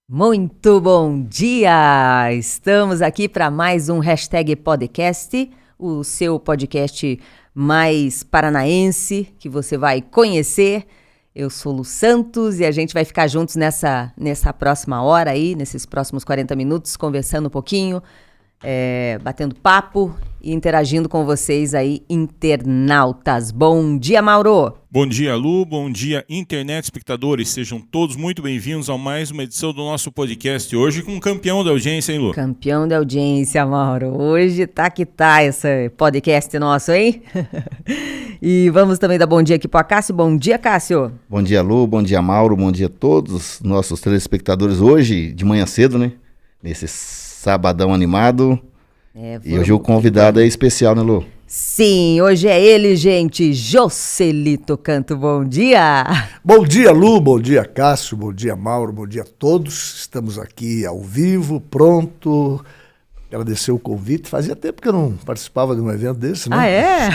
Muito bom dia! Estamos aqui para mais um Hashtag Podcast, o seu podcast mais paranaense que você vai conhecer. Eu sou Lu Santos e a gente vai ficar juntos nessa próxima hora aí, nesses próximos 40 minutos, conversando um pouquinho, batendo papo e interagindo com vocês aí, internautas. Bom dia, Mauro! Bom dia, Lu. Bom dia, internet espectadores. Sejam todos muito bem-vindos a mais uma edição do nosso podcast. Hoje com um campeão da audiência, hein, Lu? Campeão da audiência, Mauro. Hoje tá que tá esse podcast nosso, hein? E vamos também dar bom dia aqui pro Cássio. Bom dia, Cássio. Bom dia, Lu. Bom dia, Mauro. Bom dia a todos os nossos telespectadores. Hoje, de manhã cedo, né? Nesse sabadão animado. E hoje o convidado é especial, né, Lu? Sim, hoje é ele, gente, Joselito Canto, bom dia! Bom dia, Lu, bom dia, Cássio, bom dia, Mauro, bom dia a todos. Estamos aqui ao vivo, pronto. Agradecer o convite. Fazia tempo que eu não participava de um evento desse, né? Ah, é?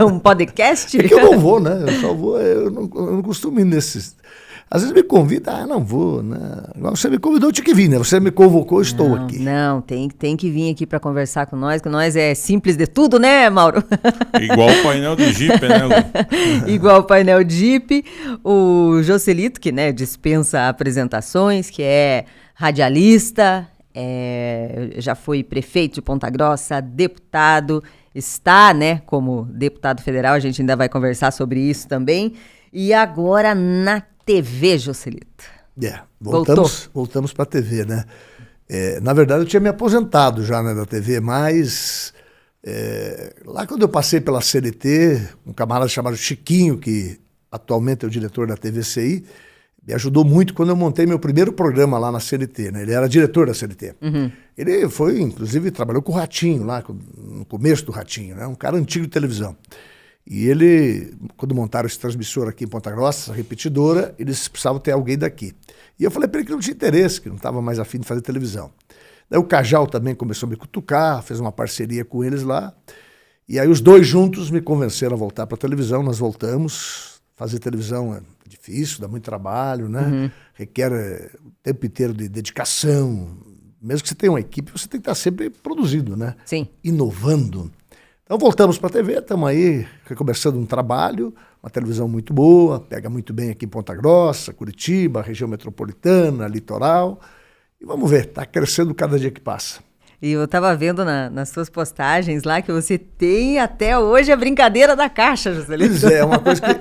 Um podcast? É que eu não vou, né? Eu só vou, eu não costumo ir nesses... Às vezes me convida, não vou, né? Você me convidou, eu tinha que vir, né? Você me convocou, estou aqui. Não, tem que vir aqui para conversar com nós, que nós é simples de tudo, né, Mauro? Igual o painel do Jeep, né, Lu? Igual o painel do Jeep. O Joselito, que dispensa apresentações, que é radialista, já foi prefeito de Ponta Grossa, deputado, está, né, como deputado federal, a gente ainda vai conversar sobre isso também. E agora na TV, Joselito. Voltamos para a TV, né? Na verdade, eu tinha me aposentado já, né, da TV, mas lá quando eu passei pela CNT, um camarada chamado Chiquinho, que atualmente é o diretor da TVCI, me ajudou muito quando eu montei meu primeiro programa lá na CNT, né? Ele era diretor da CNT. Uhum. Ele foi, inclusive, trabalhou com o Ratinho lá, no começo do Ratinho, né? Um cara antigo de televisão. E ele, quando montaram esse transmissor aqui em Ponta Grossa, essa repetidora, eles precisavam ter alguém daqui. E eu falei para ele que não tinha interesse, que não estava mais afim de fazer televisão. Daí o Cajal também começou a me cutucar, fez uma parceria com eles lá. E aí os dois juntos me convenceram a voltar para a televisão, nós voltamos. Fazer televisão é difícil, dá muito trabalho, né? Uhum. Requer o tempo inteiro de dedicação. Mesmo que você tenha uma equipe, você tem que estar sempre produzindo, né? Sim. Inovando. Então voltamos para a TV, estamos aí recomeçando um trabalho, uma televisão muito boa, pega muito bem aqui em Ponta Grossa, Curitiba, região metropolitana, litoral. E vamos ver, está crescendo cada dia que passa. E eu estava vendo nas suas postagens lá que você tem até hoje a brincadeira da caixa, Joselito. Pois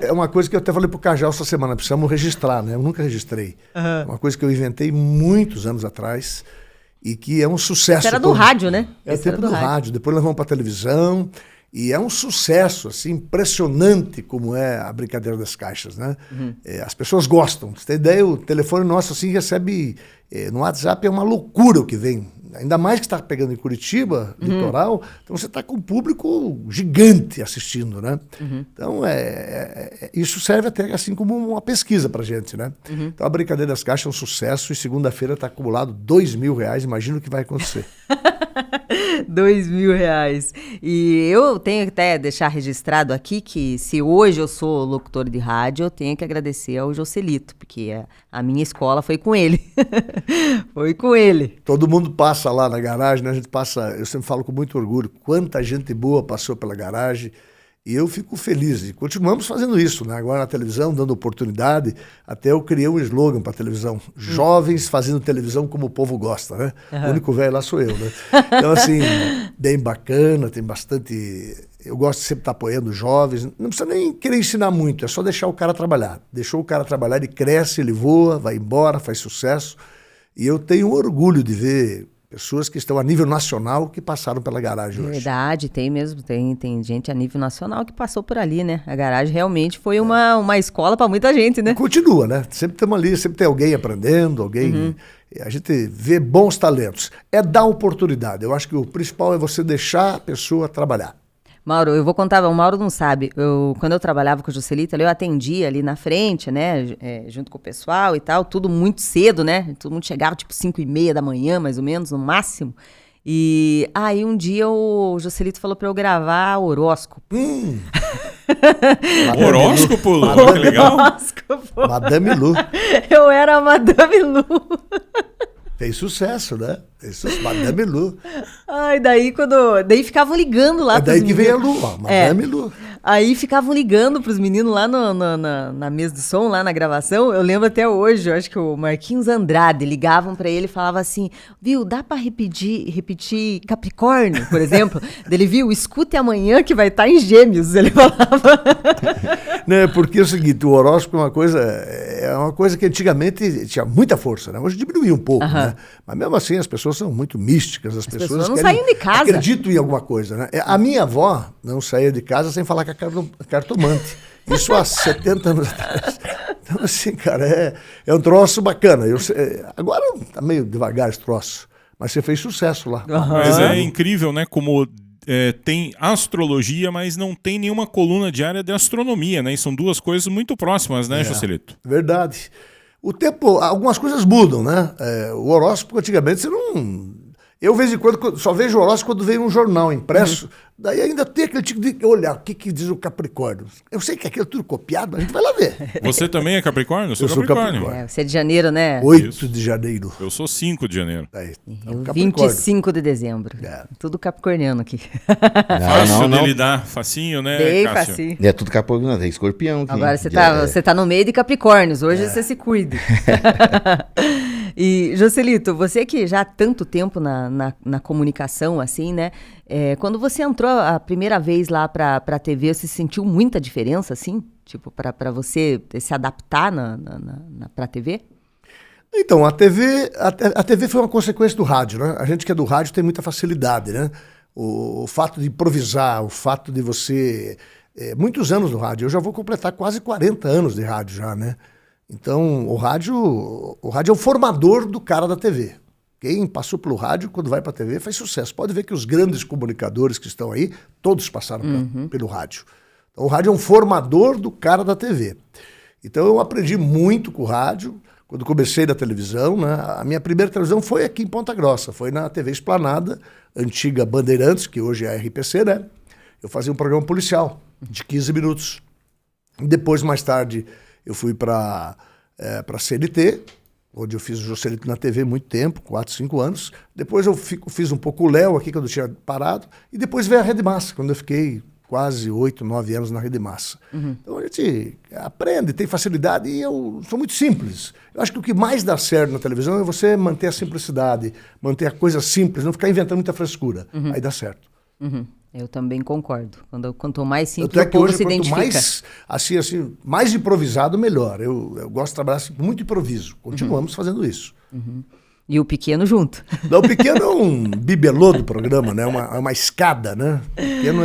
é uma coisa que eu até falei para o Cajal essa semana, precisamos registrar, né? Eu nunca registrei. Uhum. É uma coisa que eu inventei muitos anos atrás. E que é um sucesso. Isso era do rádio, né? É o tempo do rádio. Depois nós vamos para a televisão. E é um sucesso, assim, impressionante como é a brincadeira das caixas, né? Uhum. As pessoas gostam. Você tem ideia, o telefone nosso, assim, recebe... no WhatsApp é uma loucura o que vem. Ainda mais que está pegando em Curitiba, litoral. Então você está com um público gigante assistindo, né? Uhum. Então isso serve até assim como uma pesquisa pra gente, né? Uhum. Então a brincadeira das caixas é um sucesso e segunda-feira está acumulado R$2.000. Imagina o que vai acontecer. R$2.000. E eu tenho que até deixar registrado aqui que se hoje eu sou locutor de rádio, eu tenho que agradecer ao Joselito, porque a minha escola foi com ele. Foi com ele. Todo mundo passa lá na garagem, né? A gente passa, eu sempre falo com muito orgulho, quanta gente boa passou pela garagem. E eu fico feliz. E continuamos fazendo isso, né? Agora na televisão, dando oportunidade. Até eu criei um slogan para a televisão. Jovens fazendo televisão como o povo gosta, né? Uhum. O único velho lá sou eu, né? Então, assim, bem bacana, tem bastante... Eu gosto de sempre estar apoiando jovens. Não precisa nem querer ensinar muito, é só deixar o cara trabalhar. Deixou o cara trabalhar, ele cresce, ele voa, vai embora, faz sucesso. E eu tenho orgulho de ver... pessoas que estão a nível nacional que passaram pela garagem hoje. Verdade, tem mesmo, tem gente a nível nacional que passou por ali, né? A garagem realmente foi uma escola para muita gente, né? E continua, né? Sempre estamos ali, sempre tem alguém aprendendo, alguém... Uhum. A gente vê bons talentos. É dar oportunidade. Eu acho que o principal é você deixar a pessoa trabalhar. Mauro, eu vou contar, o Mauro não sabe, quando eu trabalhava com o Joselito, eu atendia ali na frente, né, junto com o pessoal e tal, tudo muito cedo, né, todo mundo chegava tipo 5:30 da manhã, mais ou menos, no máximo, e aí um dia o Joselito falou pra eu gravar horóscopo. Horóscopo, Lu? Que legal. Horóscopo. Madame Lu. Eu era a Madame Lu. Fez sucesso, né? Madame Lu. Ai, daí ficavam ligando lá daí que veio a Lu, ó, Madame Lu. Aí ficavam ligando pros meninos lá na mesa de som, lá na gravação. Eu lembro até hoje, eu acho que o Marquinhos Andrade ligavam pra ele e falava assim, viu, dá pra repetir Capricórnio, por exemplo? Ele viu, escute amanhã que vai estar em Gêmeos, ele falava. Não, porque é o seguinte, o horóscopo é uma coisa que antigamente tinha muita força, né? Hoje diminuiu um pouco, né? Mas mesmo assim as pessoas são muito místicas, as pessoas não saíam de casa. Acreditam em alguma coisa, né? A minha avó não saía de casa sem falar com a cartomante. Isso há 70 anos atrás. Então, assim, cara, é um troço bacana. Agora tá meio devagar esse troço, mas você fez sucesso lá. Mas é incrível, né? Como tem astrologia, mas não tem nenhuma coluna diária de astronomia, né? E são duas coisas muito próximas, né, Joselito? Verdade. O tempo, algumas coisas mudam, né? O horóscopo, antigamente, você não... Eu, de vez em quando, só vejo o horóscopo quando vem um jornal impresso. Daí ainda tem aquele tipo de olhar, o que diz o Capricórnio. Eu sei que aquilo é tudo copiado, mas a gente vai lá ver. Você também é Capricórnio? Eu sou Capricórnio. Você é de janeiro, né? 8 de janeiro. Eu sou 5 de janeiro. Eu 25 de dezembro. Tudo capricorniano aqui. Fácil de lidar, facinho, né, Bem Cássio? facinho. É tudo capricórnio, tem escorpião aqui. Agora você tá no meio de Capricórnios, hoje você se cuida. E, Joselito, você que já há tanto tempo na comunicação, assim, né? Quando você entrou a primeira vez lá pra TV, você sentiu muita diferença, assim? Tipo, pra você se adaptar pra TV? Então, a TV foi uma consequência do rádio, né? A gente que é do rádio tem muita facilidade, né? O fato de improvisar, o fato de você... muitos anos no rádio, eu já vou completar quase 40 anos de rádio já, né? Então, o rádio é o formador do cara da TV. Quem passou pelo rádio, quando vai para a TV, faz sucesso. Pode ver que os grandes comunicadores que estão aí, todos passaram pelo rádio. Então, o rádio é um formador do cara da TV. Então, eu aprendi muito com o rádio. Quando comecei na televisão, né? A minha primeira televisão foi aqui em Ponta Grossa. Foi na TV Esplanada, antiga Bandeirantes, que hoje é a RPC, né? Eu fazia um programa policial de 15 minutos. Depois, mais tarde... Eu fui para a CNT, onde eu fiz o Joselito na TV muito tempo, 4, 5 anos. Depois eu fiz um pouco o Léo aqui, quando eu tinha parado. E depois veio a Rede Massa, quando eu fiquei quase 8, 9 anos na Rede Massa. Então a gente aprende, tem facilidade e eu sou muito simples. Eu acho que o que mais dá certo na televisão é você manter a simplicidade, manter a coisa simples, não ficar inventando muita frescura. Aí dá certo. Eu também concordo. Quanto mais simples, o povo se identifica. Mais improvisado, melhor. Eu gosto de trabalhar assim, com muito improviso. Continuamos fazendo isso. E o pequeno junto. Não, o pequeno é um bibelô do programa, né? Uma escada, né? O pequeno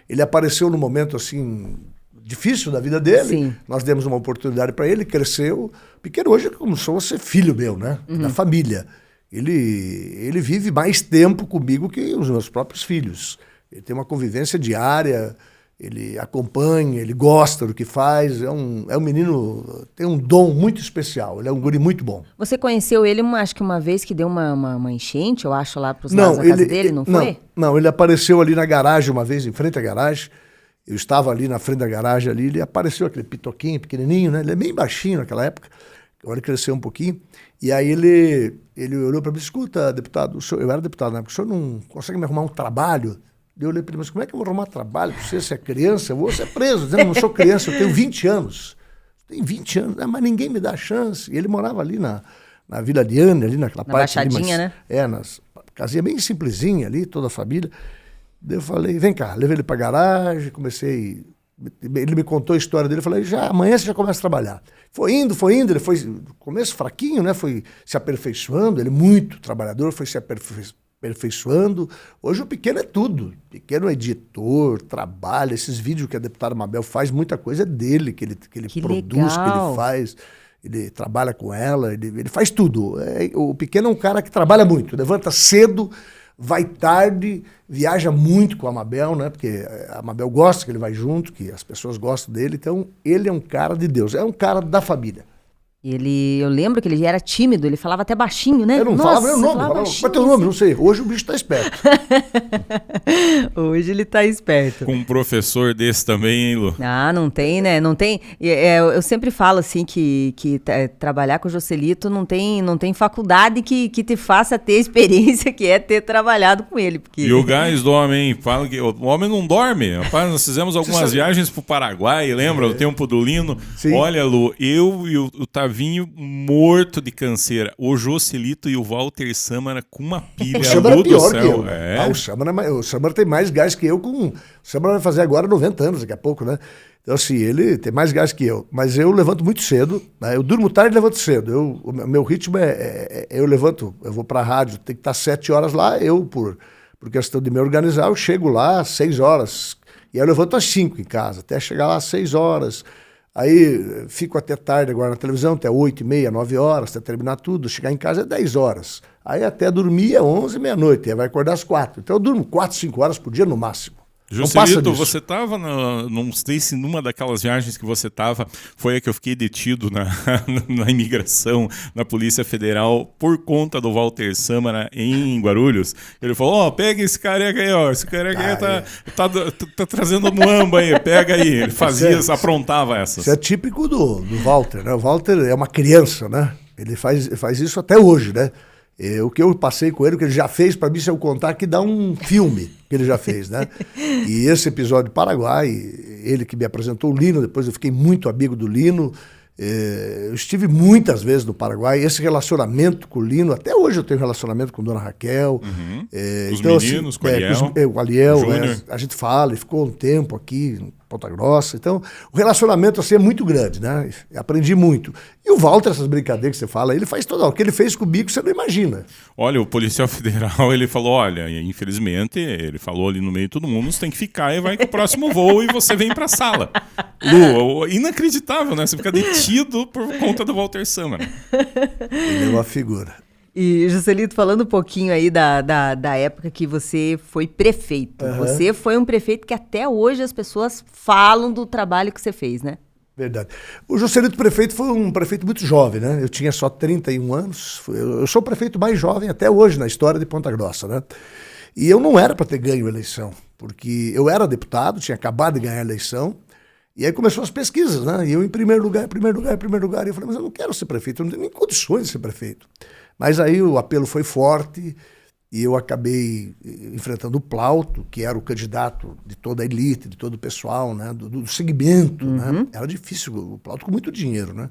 ele apareceu num momento assim difícil da vida dele. Sim. Nós demos uma oportunidade para ele, cresceu. O pequeno hoje começou a ser filho meu, né? Da família. Ele vive mais tempo comigo que os meus próprios filhos. Ele tem uma convivência diária, ele acompanha, ele gosta do que faz. É um menino, tem um dom muito especial. Ele é um guri muito bom. Você conheceu ele, acho que uma vez que deu uma enchente, eu acho, lá para os lados da casa dele, não foi? Não, ele apareceu ali na garagem uma vez, em frente à garagem. Eu estava ali na frente da garagem, ali, ele apareceu, aquele pitoquinho pequenininho, né? Ele é bem baixinho naquela época. Agora ele cresceu um pouquinho. E aí ele olhou para mim e disse, escuta, deputado, eu era deputado na época, o senhor não consegue me arrumar um trabalho? Eu olhei para ele, mas como é que eu vou arrumar trabalho para você? Se é criança, eu vou ser preso. Dizendo, não sou criança, eu tenho 20 anos. Tem 20 anos, mas ninguém me dá chance. E ele morava ali na Vila Diane, ali naquela parte. Baixadinha, ali, né? Nas casinha bem simplesinha ali, toda a família. Daí eu falei, vem cá, levei ele para a garagem, comecei... Ele me contou a história dele, eu falei, amanhã você já começa a trabalhar. Foi indo, ele foi, no começo fraquinho, né? Foi se aperfeiçoando, ele muito trabalhador, foi se aperfeiçoando. Hoje o pequeno é tudo. O pequeno é editor, trabalha, esses vídeos que a deputada Mabel faz, muita coisa é dele, que ele produz, legal. que ele faz. Ele trabalha com ela, ele faz tudo. O pequeno é um cara que trabalha muito, levanta cedo, vai tarde, viaja muito com a Mabel, né? Porque a Mabel gosta que ele vai junto, que as pessoas gostam dele. Então, ele é um cara de Deus, é um cara da família. Eu lembro que ele era tímido, ele falava até baixinho, né? Eu não falava meu nome, mas teu nome, não sei. Hoje o bicho tá esperto. Hoje ele tá esperto. Com um professor desse também, hein, Lu? Ah, não tem, né? Não tem. Eu sempre falo assim que trabalhar com o Joselito não tem faculdade que te faça ter a experiência que é ter trabalhado com ele. Porque... E o gás do homem, hein? Fala que o homem não dorme. Rapaz, nós fizemos algumas viagens pro Paraguai, lembra? O tempo do Lino. Sim. Olha, Lu, eu e o Tavinho morto de canseira. O Joselito e o Walter Samara com uma pilha. O Samara é pior do que eu. É. O Samara tem mais gás que eu. O Samara vai fazer agora 90 anos, daqui a pouco, né? Então, assim, ele tem mais gás que eu. Mas eu levanto muito cedo, né? Eu durmo tarde e levanto cedo. O meu ritmo eu levanto, eu vou pra rádio, tem que estar 7 horas lá. Por questão de me organizar, eu chego lá às 6 horas. E aí eu levanto às 5 em casa, até chegar lá às 6 horas. Aí fico até tarde agora na televisão, até 8h30, 9 horas, até terminar tudo. Chegar em casa é 10 horas. Aí até dormir é 11, meia-noite. Aí vai acordar às 4. Então eu durmo 4, 5 horas por dia no máximo. Joselito, você estava, não sei se numa daquelas viagens que você estava, foi a que eu fiquei detido na imigração, na Polícia Federal, por conta do Walter Samara em Guarulhos. Ele falou, pega esse careca aí, esse careca aí tá trazendo muamba aí, pega aí. Ele fazia, aprontava essas. Isso é típico do Walter, né? O Walter é uma criança, né? Ele faz isso até hoje, né? O que eu passei com ele, o que ele já fez, para mim, se eu contar, que dá um filme que ele já fez, né? E esse episódio do Paraguai, ele que me apresentou o Lino, depois eu fiquei muito amigo do Lino. Eu estive muitas vezes no Paraguai, esse relacionamento com o Lino, até hoje eu tenho relacionamento com a Dona Raquel. Os então, meninos, assim, com o Aliel, a gente fala, ele ficou um tempo aqui em Ponta Grossa. Então, o relacionamento assim é muito grande, né? Aprendi muito. E o Walter, essas brincadeiras que você fala, ele faz o que ele fez comigo, você não imagina. Olha, o policial federal, ele falou, olha, infelizmente, ele falou ali no meio de todo mundo, você tem que ficar e vai com o próximo voo e você vem pra sala. Lu, inacreditável, né? Você fica detido por conta do Walter Samara. Ele é uma figura. E, Joselito, falando um pouquinho aí da época que você foi prefeito. Você foi um prefeito que até hoje as pessoas falam do trabalho que você fez, né? Verdade. O Joselito prefeito foi um prefeito muito jovem, né? Eu tinha só 31 anos. Eu sou o prefeito mais jovem até hoje na história de Ponta Grossa, né? E eu não era para ter ganho a eleição, porque eu era deputado, tinha acabado de ganhar a eleição. E aí começou as pesquisas, né? E eu em primeiro lugar. E eu falei, mas eu não quero ser prefeito, eu não tenho nem condições de ser prefeito. Mas aí o apelo foi forte e eu acabei enfrentando o Plauto, que era o candidato de toda a elite, de todo o pessoal, né? Do segmento, né? Era difícil, o Plauto com muito dinheiro, né?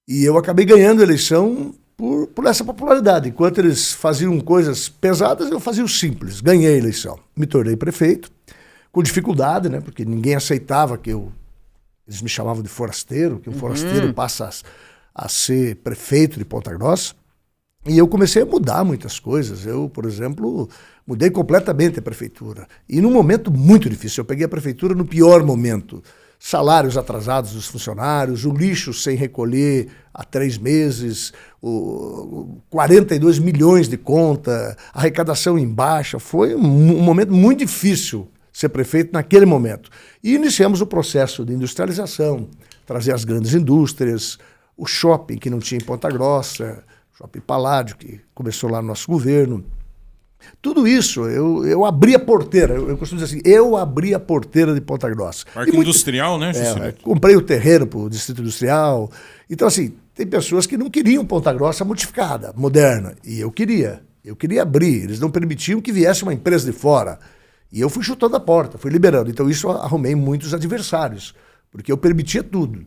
E eu acabei ganhando a eleição por essa popularidade. Enquanto eles faziam coisas pesadas, eu fazia o simples. Ganhei a eleição. Me tornei prefeito, com dificuldade, né? Porque ninguém aceitava que eles me chamavam de forasteiro, que um forasteiro passa a ser prefeito de Ponta Grossa. E eu comecei a mudar muitas coisas. Eu, por exemplo, mudei completamente a prefeitura. E num momento muito difícil. Eu peguei a prefeitura no pior momento. Salários atrasados dos funcionários, o lixo sem recolher há 3 meses, 42 milhões de conta, arrecadação em baixa. Foi um momento muito difícil ser prefeito naquele momento. E iniciamos o processo de industrialização, trazer as grandes indústrias, o shopping que não tinha em Ponta Grossa, Shopping Paládio, que começou lá no nosso governo. Tudo isso, eu abri a porteira, eu costumo dizer assim, eu abri a porteira de Ponta Grossa. Parque industrial, né, Joselito? Comprei o terreno para o Distrito Industrial. Então, assim, tem pessoas que não queriam Ponta Grossa modificada, moderna, e eu queria abrir, eles não permitiam que viesse uma empresa de fora. E eu fui chutando a porta, fui liberando. Então, isso eu arrumei muitos adversários, porque eu permitia tudo.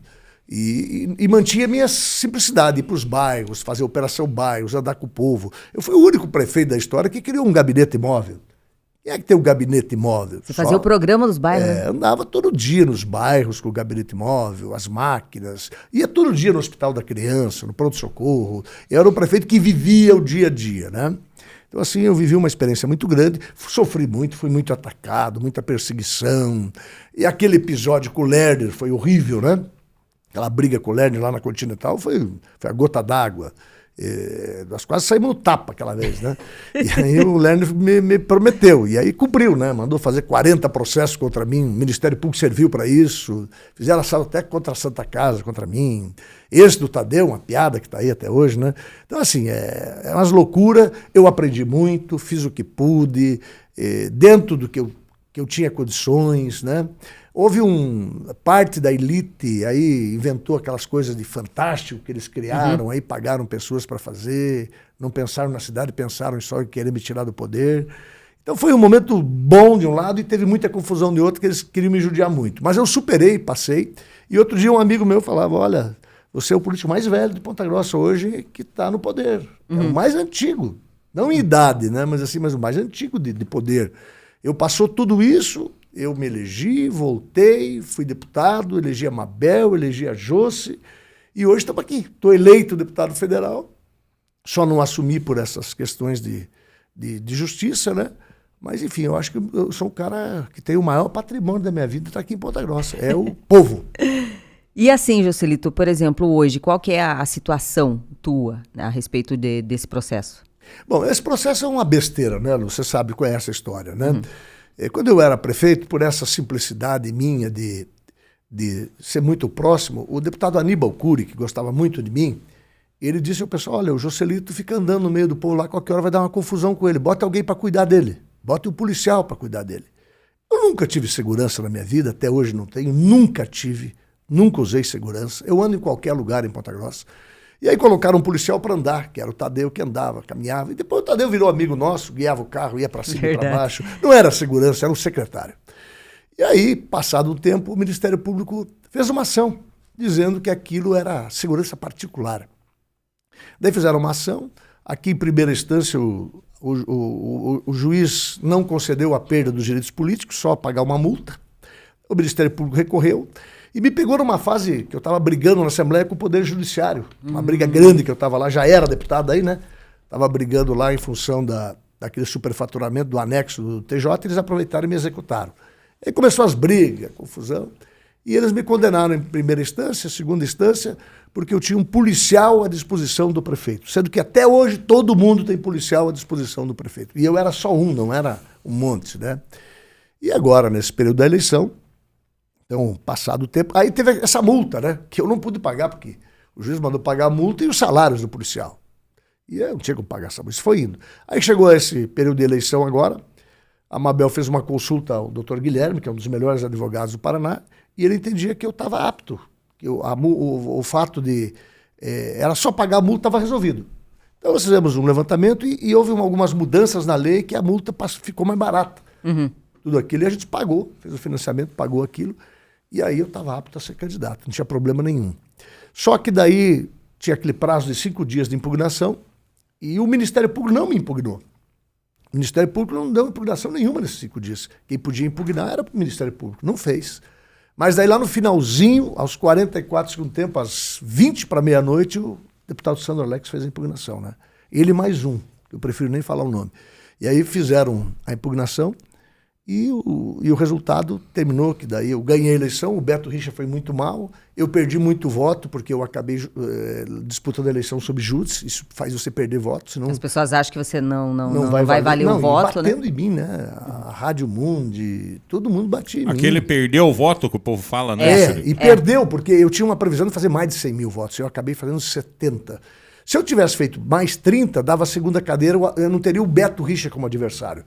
E mantinha a minha simplicidade, ir para os bairros, fazer operação bairros, andar com o povo. Eu fui o único prefeito da história que criou um gabinete imóvel. Quem é que tem um gabinete imóvel? Você fazia o programa dos bairros? Andava todo dia nos bairros com o gabinete imóvel, as máquinas. Ia todo dia no Hospital da Criança, no pronto-socorro. Eu era um prefeito que vivia o dia a dia, né? Então, assim, eu vivi uma experiência muito grande, sofri muito, fui muito atacado, muita perseguição. E aquele episódio com o Lerner foi horrível, né? Aquela briga com o Lerner lá na Continental foi a gota d'água. Nós quase saímos no tapa aquela vez, né? E aí o Lerner me prometeu, e aí cumpriu, né? Mandou fazer 40 processos contra mim, o Ministério Público serviu para isso, fizeram assalto até contra a Santa Casa, contra mim. Esse do Tadeu, uma piada que está aí até hoje, né? Então, assim, é umas loucuras, eu aprendi muito, fiz o que pude, dentro do que eu tinha condições, né? Houve parte da elite, aí inventou aquelas coisas de fantástico que eles criaram, aí pagaram pessoas para fazer, não pensaram na cidade, pensaram só em querer me tirar do poder. Então foi um momento bom de um lado e teve muita confusão de outro, que eles queriam me judiar muito. Mas eu superei, passei, e outro dia um amigo meu falava, olha, você é o político mais velho de Ponta Grossa hoje que está no poder. É o mais antigo, não em idade, né? Mas o mais antigo de poder. Eu passou tudo isso... Eu me elegi, voltei, fui deputado, elegi a Mabel, elegi a Joce, e hoje estamos aqui. Estou eleito deputado federal, só não assumi por essas questões de justiça, né? Mas, enfim, eu acho que eu sou um cara que tem o maior patrimônio da minha vida, está aqui em Ponta Grossa, é o povo. E assim, Joselito, por exemplo, hoje, qual que é a situação tua, né, a respeito desse processo? Bom, esse processo é uma besteira, né? Você sabe qual é essa história, né? Quando eu era prefeito, por essa simplicidade minha de ser muito próximo, o deputado Aníbal Cury, que gostava muito de mim, ele disse ao pessoal, olha, o Joselito fica andando no meio do povo lá, qualquer hora vai dar uma confusão com ele, bota alguém para cuidar dele, bota um policial para cuidar dele. Eu nunca tive segurança na minha vida, até hoje não tenho, nunca usei segurança, eu ando em qualquer lugar em Ponta Grossa. E aí colocaram um policial para andar, que era o Tadeu que andava, caminhava. E depois o Tadeu virou amigo nosso, guiava o carro, ia para cima e para baixo. Não era segurança, era um secretário. E aí, passado um tempo, o Ministério Público fez uma ação, dizendo que aquilo era segurança particular. Daí fizeram uma ação. Aqui, em primeira instância, o juiz não concedeu a perda dos direitos políticos, só pagar uma multa. O Ministério Público recorreu. E me pegou numa fase que eu estava brigando na Assembleia com o Poder Judiciário. Uma briga grande que eu estava lá, já era deputado aí, né? Estava brigando lá em função daquele superfaturamento do anexo do TJ, eles aproveitaram e me executaram. Aí começou as brigas, a confusão, e eles me condenaram em primeira instância, segunda instância, porque eu tinha um policial à disposição do prefeito. Sendo que até hoje todo mundo tem policial à disposição do prefeito. E eu era só um, não era um monte, né? E agora, nesse período da eleição, então, passado o tempo, aí teve essa multa, né? Que eu não pude pagar, porque o juiz mandou pagar a multa e os salários do policial. E eu não tinha como pagar essa multa, isso foi indo. Aí chegou esse período de eleição agora, a Mabel fez uma consulta ao doutor Guilherme, que é um dos melhores advogados do Paraná, e ele entendia que eu estava apto, que o fato de... era só pagar a multa, estava resolvido. Então nós fizemos um levantamento e houve algumas mudanças na lei que a multa ficou mais barata. Tudo aquilo, e a gente pagou, fez o financiamento, pagou aquilo. E aí eu estava apto a ser candidato, não tinha problema nenhum. Só que daí tinha aquele prazo de 5 dias de impugnação e o Ministério Público não me impugnou. O Ministério Público não deu impugnação nenhuma nesses 5 dias. Quem podia impugnar era o Ministério Público, não fez. Mas daí lá no finalzinho, aos 44 segundos tempo, às 20 para meia-noite, o deputado Sandro Alex fez a impugnação, né? Ele mais um, eu prefiro nem falar o nome. E aí fizeram a impugnação. E o resultado terminou, que daí eu ganhei a eleição, o Beto Richa foi muito mal, eu perdi muito voto, porque eu acabei disputando a eleição sob júdice, isso faz você perder voto. Senão as pessoas acham que você não vai valer o voto, né? Batendo em mim, né? A Rádio Mundi, todo mundo batia em mim. Aquele perdeu o voto que o povo fala, né? Perdeu, porque eu tinha uma previsão de fazer mais de 100 mil votos, eu acabei fazendo 70. Se eu tivesse feito mais 30, dava a segunda cadeira, eu não teria o Beto Richa como adversário.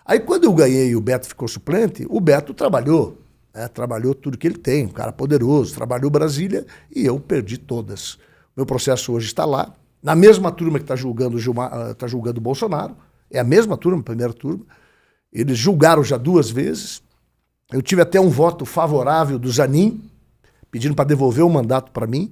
Aí quando eu ganhei e o Beto ficou suplente, o Beto trabalhou, né? Trabalhou tudo que ele tem, um cara poderoso, trabalhou Brasília e eu perdi todas. Meu processo hoje está lá, na mesma turma que está julgando o Bolsonaro, é a mesma turma, primeira turma. Eles julgaram já 2 vezes. Eu tive até um voto favorável do Zanin, pedindo para devolver o mandato para mim,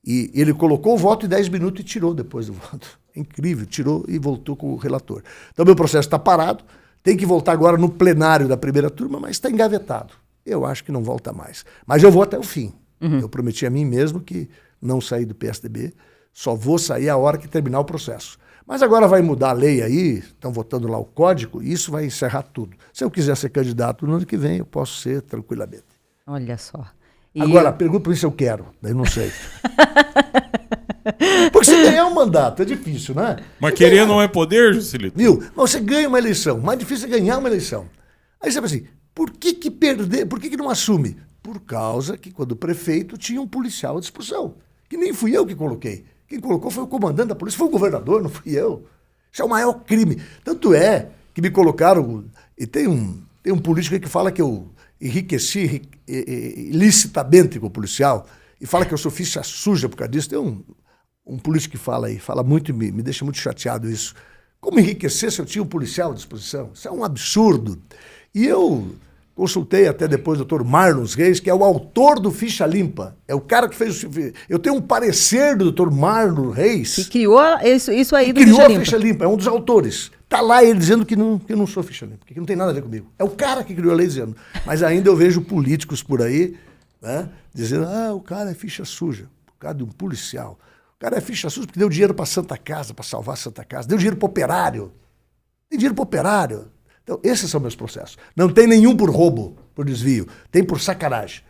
e ele colocou o voto em 10 minutos e tirou depois do voto. É incrível, tirou e voltou com o relator. Então meu processo está parado. Tem que voltar agora no plenário da primeira turma, mas está engavetado. Eu acho que não volta mais. Mas eu vou até o fim. Eu prometi a mim mesmo que não sair do PSDB, só vou sair a hora que terminar o processo. Mas agora vai mudar a lei aí, estão votando lá o código, e isso vai encerrar tudo. Se eu quiser ser candidato no ano que vem, eu posso ser tranquilamente. Olha só. Agora, pergunta para mim se eu quero, daí não sei. Porque você ganhar um mandato é difícil, né? Mas querer não é poder, Joselito? Viu? Mas você ganha uma eleição. O mais difícil é ganhar uma eleição. Aí você fala assim, por que perder? Por que não assume? Por causa que quando o prefeito tinha um policial à disposição. Que nem fui eu que coloquei. Quem colocou foi o comandante da polícia, foi o governador, não fui eu. Isso é o maior crime. Tanto é que me colocaram... E tem um político aí que fala que eu enriqueci ilicitamente com o policial e fala que eu sou ficha suja por causa disso. Tem um político que fala aí, fala muito e me deixa muito chateado isso. Como enriquecer se eu tinha um policial à disposição? Isso é um absurdo. E eu consultei até depois o doutor Marlon Reis, que é o autor do Ficha Limpa. É o cara que fez... Eu tenho um parecer do doutor Marlon Reis... Que criou isso aí do Ficha Limpa. Criou Limpa. a Ficha Limpa, é um dos autores. Tá lá ele dizendo que eu não sou Ficha Limpa, que não tem nada a ver comigo. É o cara que criou a lei dizendo. Mas ainda eu vejo políticos por aí, né, dizendo, o cara é ficha suja, por causa de um policial. O cara é ficha suja porque deu dinheiro para Santa Casa, para salvar Santa Casa. Deu dinheiro para operário. Tem dinheiro para operário. Então, esses são meus processos. Não tem nenhum por roubo, por desvio. Tem por sacanagem.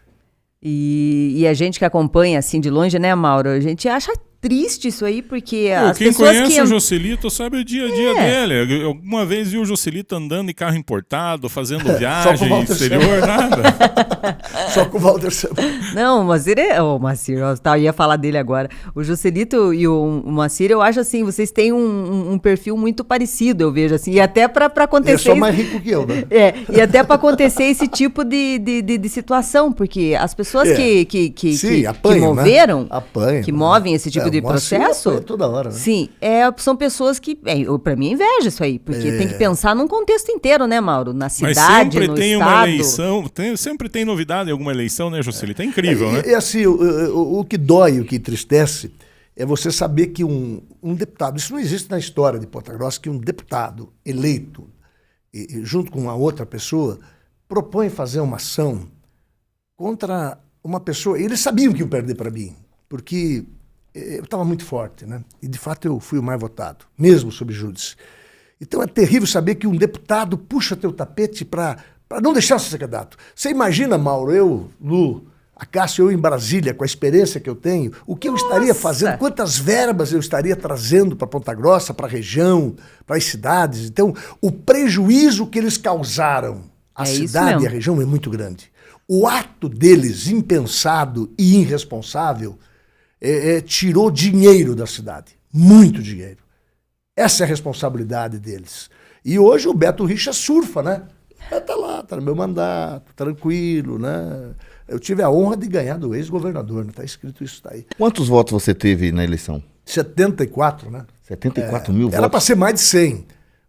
E a gente que acompanha assim de longe, né, Mauro? A gente acha triste isso aí, porque as quem pessoas conhece o Joselito sabe o dia a dia dele. Alguma vez viu o Joselito andando em carro importado, fazendo viagem no exterior, nada. Só com o Walter Sama. Não, o Moacir eu ia falar dele agora. O Joselito e o Moacir, eu acho assim, vocês têm um perfil muito parecido, eu vejo assim, e até para acontecer... Ele é só mais rico que eu, né? E até para acontecer esse tipo de situação, porque as pessoas Sim, apanham, que moveram, né? Apanham, que movem esse tipo de processo... toda hora, né? Sim, são pessoas que... para mim é inveja isso aí, porque tem que pensar num contexto inteiro, né, Mauro? Na cidade, mas sempre no tem estado. uma eleição, sempre tem novidade em alguma eleição, né, Joselito? É incrível, né? E assim, o que dói, o que entristece, é você saber que um deputado... Isso não existe na história de Ponta Grossa, que um deputado eleito, junto com uma outra pessoa, propõe fazer uma ação contra uma pessoa... Eles sabiam que iam perder para mim, porque... eu estava muito forte, né? E, de fato, eu fui o mais votado, mesmo sob júdice. Então, é terrível saber que um deputado puxa teu tapete para não deixar ser candidato. Você imagina, Mauro, eu, Lu, a Cássia, eu em Brasília, com a experiência que eu tenho, o que eu estaria fazendo, quantas verbas eu estaria trazendo para Ponta Grossa, para a região, para as cidades. Então, o prejuízo que eles causaram à cidade e à região é muito grande. O ato deles, impensado e irresponsável, tirou dinheiro da cidade, muito dinheiro. Essa é a responsabilidade deles. E hoje o Beto Richa surfa, né? Tá lá, tá no meu mandato, tranquilo, né? Eu tive a honra de ganhar do ex-governador, né? Tá escrito isso, tá aí. Quantos votos você teve na eleição? 74, né? 74 mil votos? Era para ser mais de 100.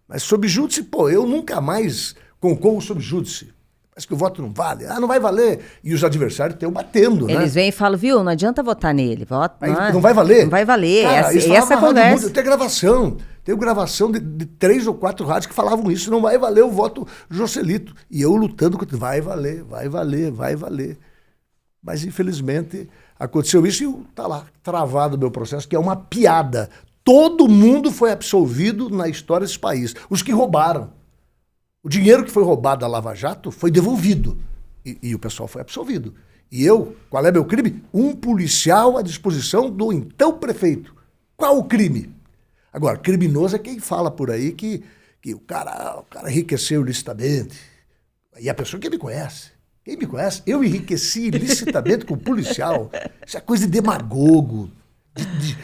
Mas sob júdice, eu nunca mais concorro sob júdice. Parece que o voto não vale. Não vai valer. E os adversários estão batendo, né? Eles vêm e falam, viu, não adianta votar nele. Não vai valer? Não vai valer. Cara, essa conversa... Tem gravação. Tem gravação de 3 ou 4 rádios que falavam isso. Não vai valer o voto Joselito. E eu lutando contra... Vai valer, vai valer, vai valer. Mas, infelizmente, aconteceu isso e tá lá, travado o meu processo, que é uma piada. Todo mundo foi absolvido na história desse país. Os que roubaram. O dinheiro que foi roubado da Lava Jato foi devolvido. E o pessoal foi absolvido. E eu, qual é meu crime? Um policial à disposição do então prefeito. Qual o crime? Agora, criminoso é quem fala por aí que o cara enriqueceu ilicitamente. E a pessoa que me conhece. Quem me conhece? Eu enriqueci ilicitamente com policial. Isso é coisa de demagogo,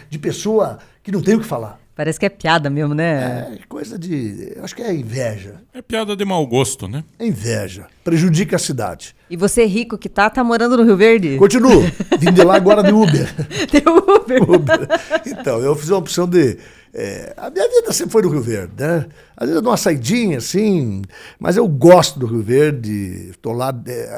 de pessoa que não tem o que falar. Parece que é piada mesmo, né? É coisa de... Acho que é inveja. É piada de mau gosto, né? É inveja. Prejudica a cidade. E você, rico que tá morando no Rio Verde? Continuo. Vim de lá agora de Uber. De Uber. Então, eu fiz uma opção de... a minha vida sempre foi no Rio Verde, né? Às vezes eu dou uma saidinha, assim, mas eu gosto do Rio Verde. Estou lá...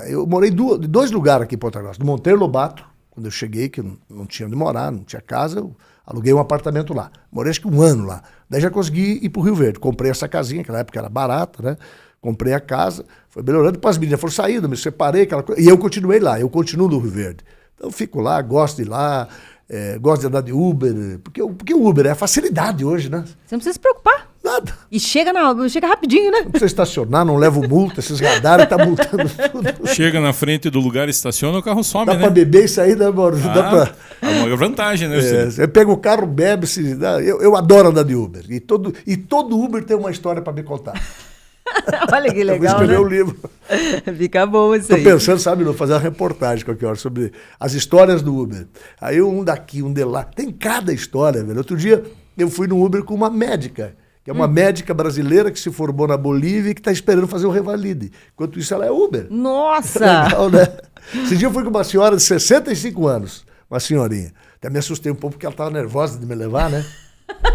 eu morei em 2 lugares aqui em Ponta Grossa. No Monteiro Lobato, quando eu cheguei, que eu não tinha onde morar, não tinha casa, eu aluguei um apartamento lá. Morei acho que 1 ano lá. Daí já consegui ir pro Rio Verde. Comprei essa casinha, que na época era barata, né? Comprei a casa, foi melhorando. Depois as meninas foram saindo, me separei, aquela coisa. E eu continuei lá, eu continuo no Rio Verde. Então eu fico lá, gosto de ir lá, gosto de andar de Uber. Porque o Uber é a facilidade hoje, né? Você não precisa se preocupar. Nada. E chega rapidinho, né? Não precisa estacionar, não leva multa, esses radares tá multando tudo. Chega na frente do lugar, estaciona, o carro some, Dá né? pra beber e sair, né, Mauro? Dá pra... É uma vantagem, né? Você pega o carro, bebe, eu adoro andar de Uber. E todo Uber tem uma história pra me contar. Olha que Eu vou legal, escrever né? um livro. Fica bom isso Tô aí. pensando, sabe, Lu, fazer uma reportagem qualquer hora sobre as histórias do Uber. Aí um daqui, um de lá. Tem cada história, velho. Outro dia eu fui no Uber com uma médica, que é uma médica brasileira que se formou na Bolívia e que está esperando fazer o Revalide. Enquanto isso, ela é Uber. Nossa! Legal, né? Esse dia eu fui com uma senhora de 65 anos, uma senhorinha. Até me assustei um pouco porque ela estava nervosa de me levar, né?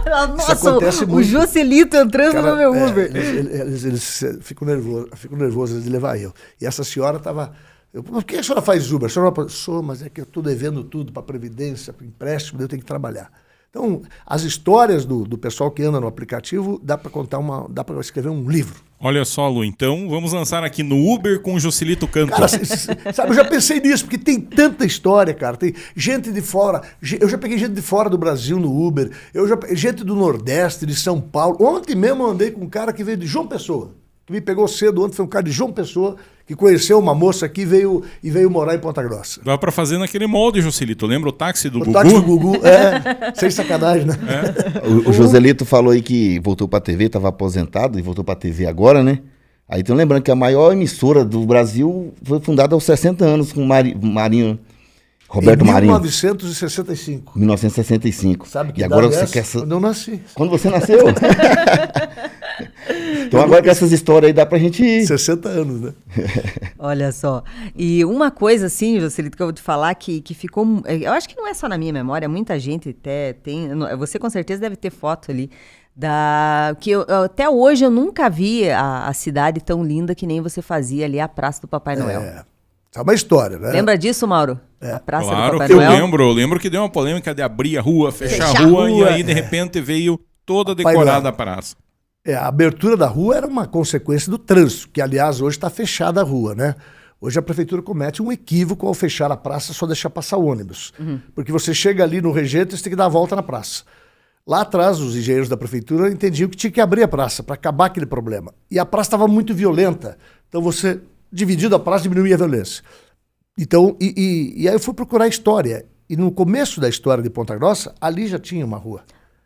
Nossa, acontece o muito. Joselito entrando no meu Uber. Eles ficam nervosos de levar eu. E essa senhora estava... Por que a senhora faz Uber? A senhora sou, mas é que eu estou devendo tudo para Previdência, para empréstimo, eu tenho que trabalhar. Então, as histórias do pessoal que anda no aplicativo, dá para escrever um livro. Olha só, Lu, então vamos lançar aqui no Uber com o Joselito Canto. Cara, sabe, eu já pensei nisso, porque tem tanta história, cara. Tem gente de fora. Eu já peguei gente de fora do Brasil no Uber. Gente do Nordeste, de São Paulo. Ontem mesmo eu andei com um cara que veio de João Pessoa. Que me pegou cedo ontem, foi um cara de João Pessoa, que conheceu uma moça aqui e veio morar em Ponta Grossa. Dá pra fazer naquele molde, Joselito. Lembra o táxi do Gugu? O táxi do Gugu, sem sacanagem, né? O Joselito falou aí que voltou pra TV, estava aposentado e voltou pra TV agora, né? Aí estão lembrando que a maior emissora do Brasil foi fundada aos 60 anos com o Marinho, Roberto Marinho. 1965. 1965. Sabe que e agora idade você é essa? quer... Quando eu nasci. Quando você nasceu? Então agora com essas histórias aí dá pra gente ir. 60 anos, né? Olha só. E uma coisa assim, Joselito, que eu vou te falar que ficou... Eu acho que não é só na minha memória, muita gente até tem... Você com certeza deve ter foto ali. Até hoje eu nunca vi a cidade tão linda que nem você fazia ali, a Praça do Papai Noel. É uma história, né? Lembra disso, Mauro? A Praça Claro do Papai que Noel? eu lembro que deu uma polêmica de abrir a rua, fechar a rua, e aí de repente veio toda decorada a praça. A abertura da rua era uma consequência do trânsito, que aliás hoje está fechada a rua, né? Hoje a prefeitura comete um equívoco ao fechar a praça, só deixar passar o ônibus. Porque você chega ali no Regente e você tem que dar a volta na praça. Lá atrás, os engenheiros da prefeitura entendiam que tinha que abrir a praça para acabar aquele problema. E a praça estava muito violenta. Então você, dividindo a praça, diminuía a violência. Então, e aí eu fui procurar a história. E no começo da história de Ponta Grossa, ali já tinha uma rua.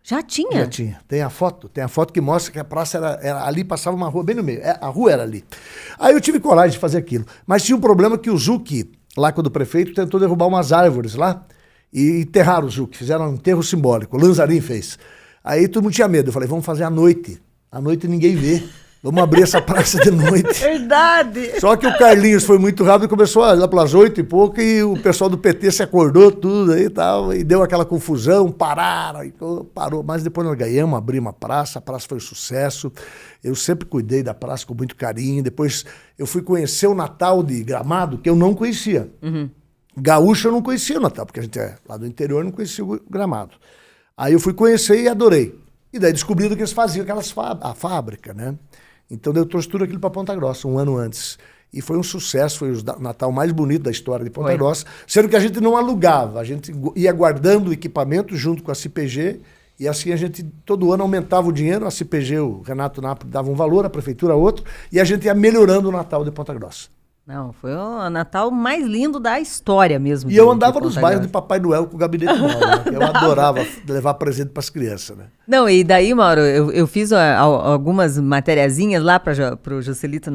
Já tinha? Já tinha. Tem a foto que mostra que a praça era ali, passava uma rua bem no meio. A rua era ali. Aí eu tive coragem de fazer aquilo. Mas tinha um problema que o Zucchi, lá quando o prefeito, tentou derrubar umas árvores lá e enterraram o Zucchi. Fizeram um enterro simbólico. O Lanzarin fez. Aí todo mundo tinha medo. Eu falei, vamos fazer à noite. À noite ninguém vê. Vamos abrir essa praça de noite. Verdade! Só que o Carlinhos foi muito rápido e começou lá pelas 8 e pouco e o pessoal do PT se acordou tudo aí e tal, e deu aquela confusão, parou. Mas depois nós ganhamos, abrimos a praça foi um sucesso. Eu sempre cuidei da praça com muito carinho. Depois eu fui conhecer o Natal de Gramado, que eu não conhecia. Gaúcho eu não conhecia o Natal, porque a gente é lá do interior, não conhecia o Gramado. Aí eu fui conhecer e adorei. E daí descobri do que eles faziam, a fábrica, né? Então eu trouxe tudo aquilo para Ponta Grossa, um ano antes. E foi um sucesso, foi o Natal mais bonito da história de Ponta Grossa, sendo que a gente não alugava, a gente ia guardando o equipamento junto com a CPG, e assim a gente todo ano aumentava o dinheiro, a CPG, o Renato Napoli dava um valor, a prefeitura outro, e a gente ia melhorando o Natal de Ponta Grossa. Não, foi o Natal mais lindo da história mesmo. E eu andava nos bairros de Papai Noel com o gabinete Mauro, né? Eu adorava levar presente para as crianças, né? Não, e daí, Mauro, eu fiz algumas materiazinhas lá para o Joselito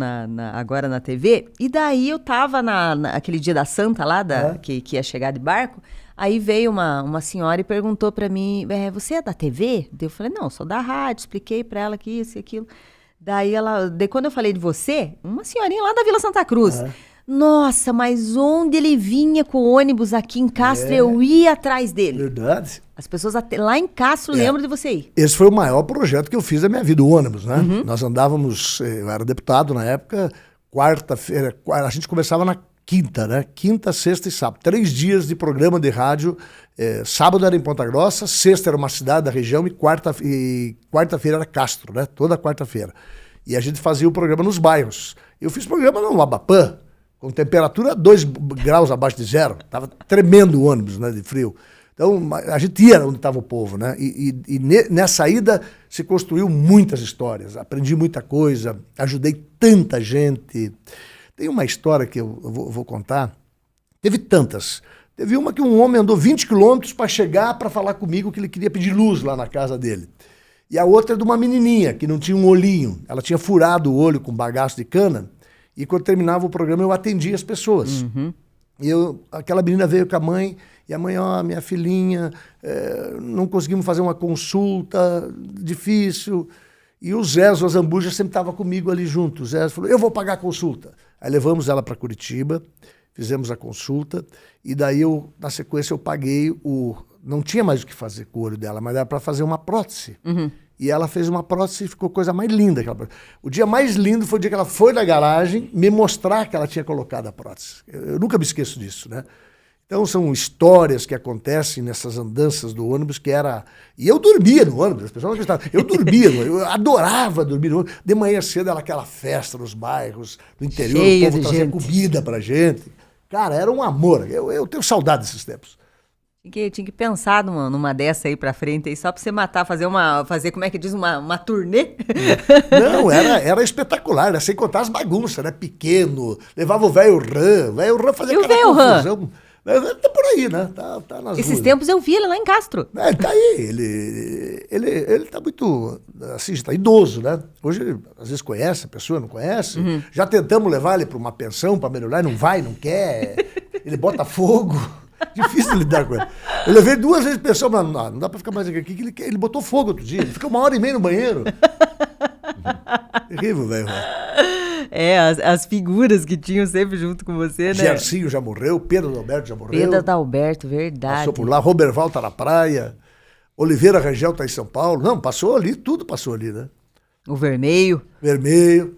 agora na TV, e daí eu tava naquele dia da Santa lá, que ia chegar de barco, aí veio uma senhora e perguntou para mim, você é da TV? Eu falei, não, sou da rádio, expliquei para ela que isso e aquilo. Daí quando eu falei de você, uma senhorinha lá da Vila Santa Cruz. Nossa, mas onde ele vinha com o ônibus aqui em Castro, eu ia atrás dele. Verdade. As pessoas lá em Castro lembram de você aí. Esse foi o maior projeto que eu fiz da minha vida, o ônibus, né? Nós andávamos, eu era deputado na época, quarta-feira, a gente começava na quinta, né? Quinta, sexta e sábado. 3 dias de programa de rádio. Sábado era em Ponta Grossa, sexta era uma cidade da região e quarta-feira era Castro, né? Toda quarta-feira. E a gente fazia o programa nos bairros. Eu fiz programa no Amapã, com temperatura 2 graus abaixo de zero. Tava tremendo o ônibus, né? De frio. Então, a gente ia onde estava o povo, né? Nessa ida se construiu muitas histórias. Aprendi muita coisa, ajudei tanta gente. Tem uma história que eu vou contar. Teve tantas. Teve uma que um homem andou 20 quilômetros para chegar para falar comigo que ele queria pedir luz lá na casa dele. E a outra é de uma menininha que não tinha um olhinho. Ela tinha furado o olho com bagaço de cana. E quando terminava o programa eu atendia as pessoas. E aquela menina veio com a mãe, e a mãe, minha filhinha, não conseguimos fazer uma consulta, difícil. E o Zé, o Azambuja, sempre estava comigo ali junto. O Zé falou, eu vou pagar a consulta. Aí levamos ela para Curitiba, fizemos a consulta, e daí na sequência eu paguei não tinha mais o que fazer com o olho dela, mas era para fazer uma prótese. E ela fez uma prótese e ficou coisa mais linda. O dia mais lindo foi o dia que ela foi na garagem me mostrar que ela tinha colocado a prótese. Eu nunca me esqueço disso, né? Então são histórias que acontecem nessas andanças do ônibus que era... E eu dormia no ônibus, as pessoas não acreditavam. Eu dormia, eu adorava dormir no ônibus. De manhã cedo era aquela festa nos bairros, no interior, cheio o povo trazia gente. comida pra gente. Cara, era um amor. Eu tenho saudade desses tempos. Tinha que pensar numa dessa aí pra frente, aí, só pra você matar, fazer como é que diz, uma turnê. Não, era espetacular, né? Sem contar as bagunças, né? Pequeno, levava o velho Rã fazia aquela confusão. Tá por aí, né? Tá nas Esses ruas. tempos eu vi ele lá em Castro. Ele tá aí, ele tá muito, assim, já tá idoso, né? Hoje, às vezes conhece a pessoa, não conhece. Já tentamos levar ele pra uma pensão pra melhorar, não vai, não quer. Ele bota fogo. Difícil lidar com ele. Eu levei 2 vezes pensão, mas não dá pra ficar mais aqui. Ele botou fogo outro dia. Ele fica 1h30 no banheiro. Terrível, velho. As figuras que tinham sempre junto com você, né? Gercinho já morreu, Pedro Adalberto já morreu. Pedro Adalberto, verdade. Passou por lá, Roberval tá na praia, Oliveira Rangel tá em São Paulo. Não, passou ali, tudo passou ali, né? O Vermelho. Vermelho.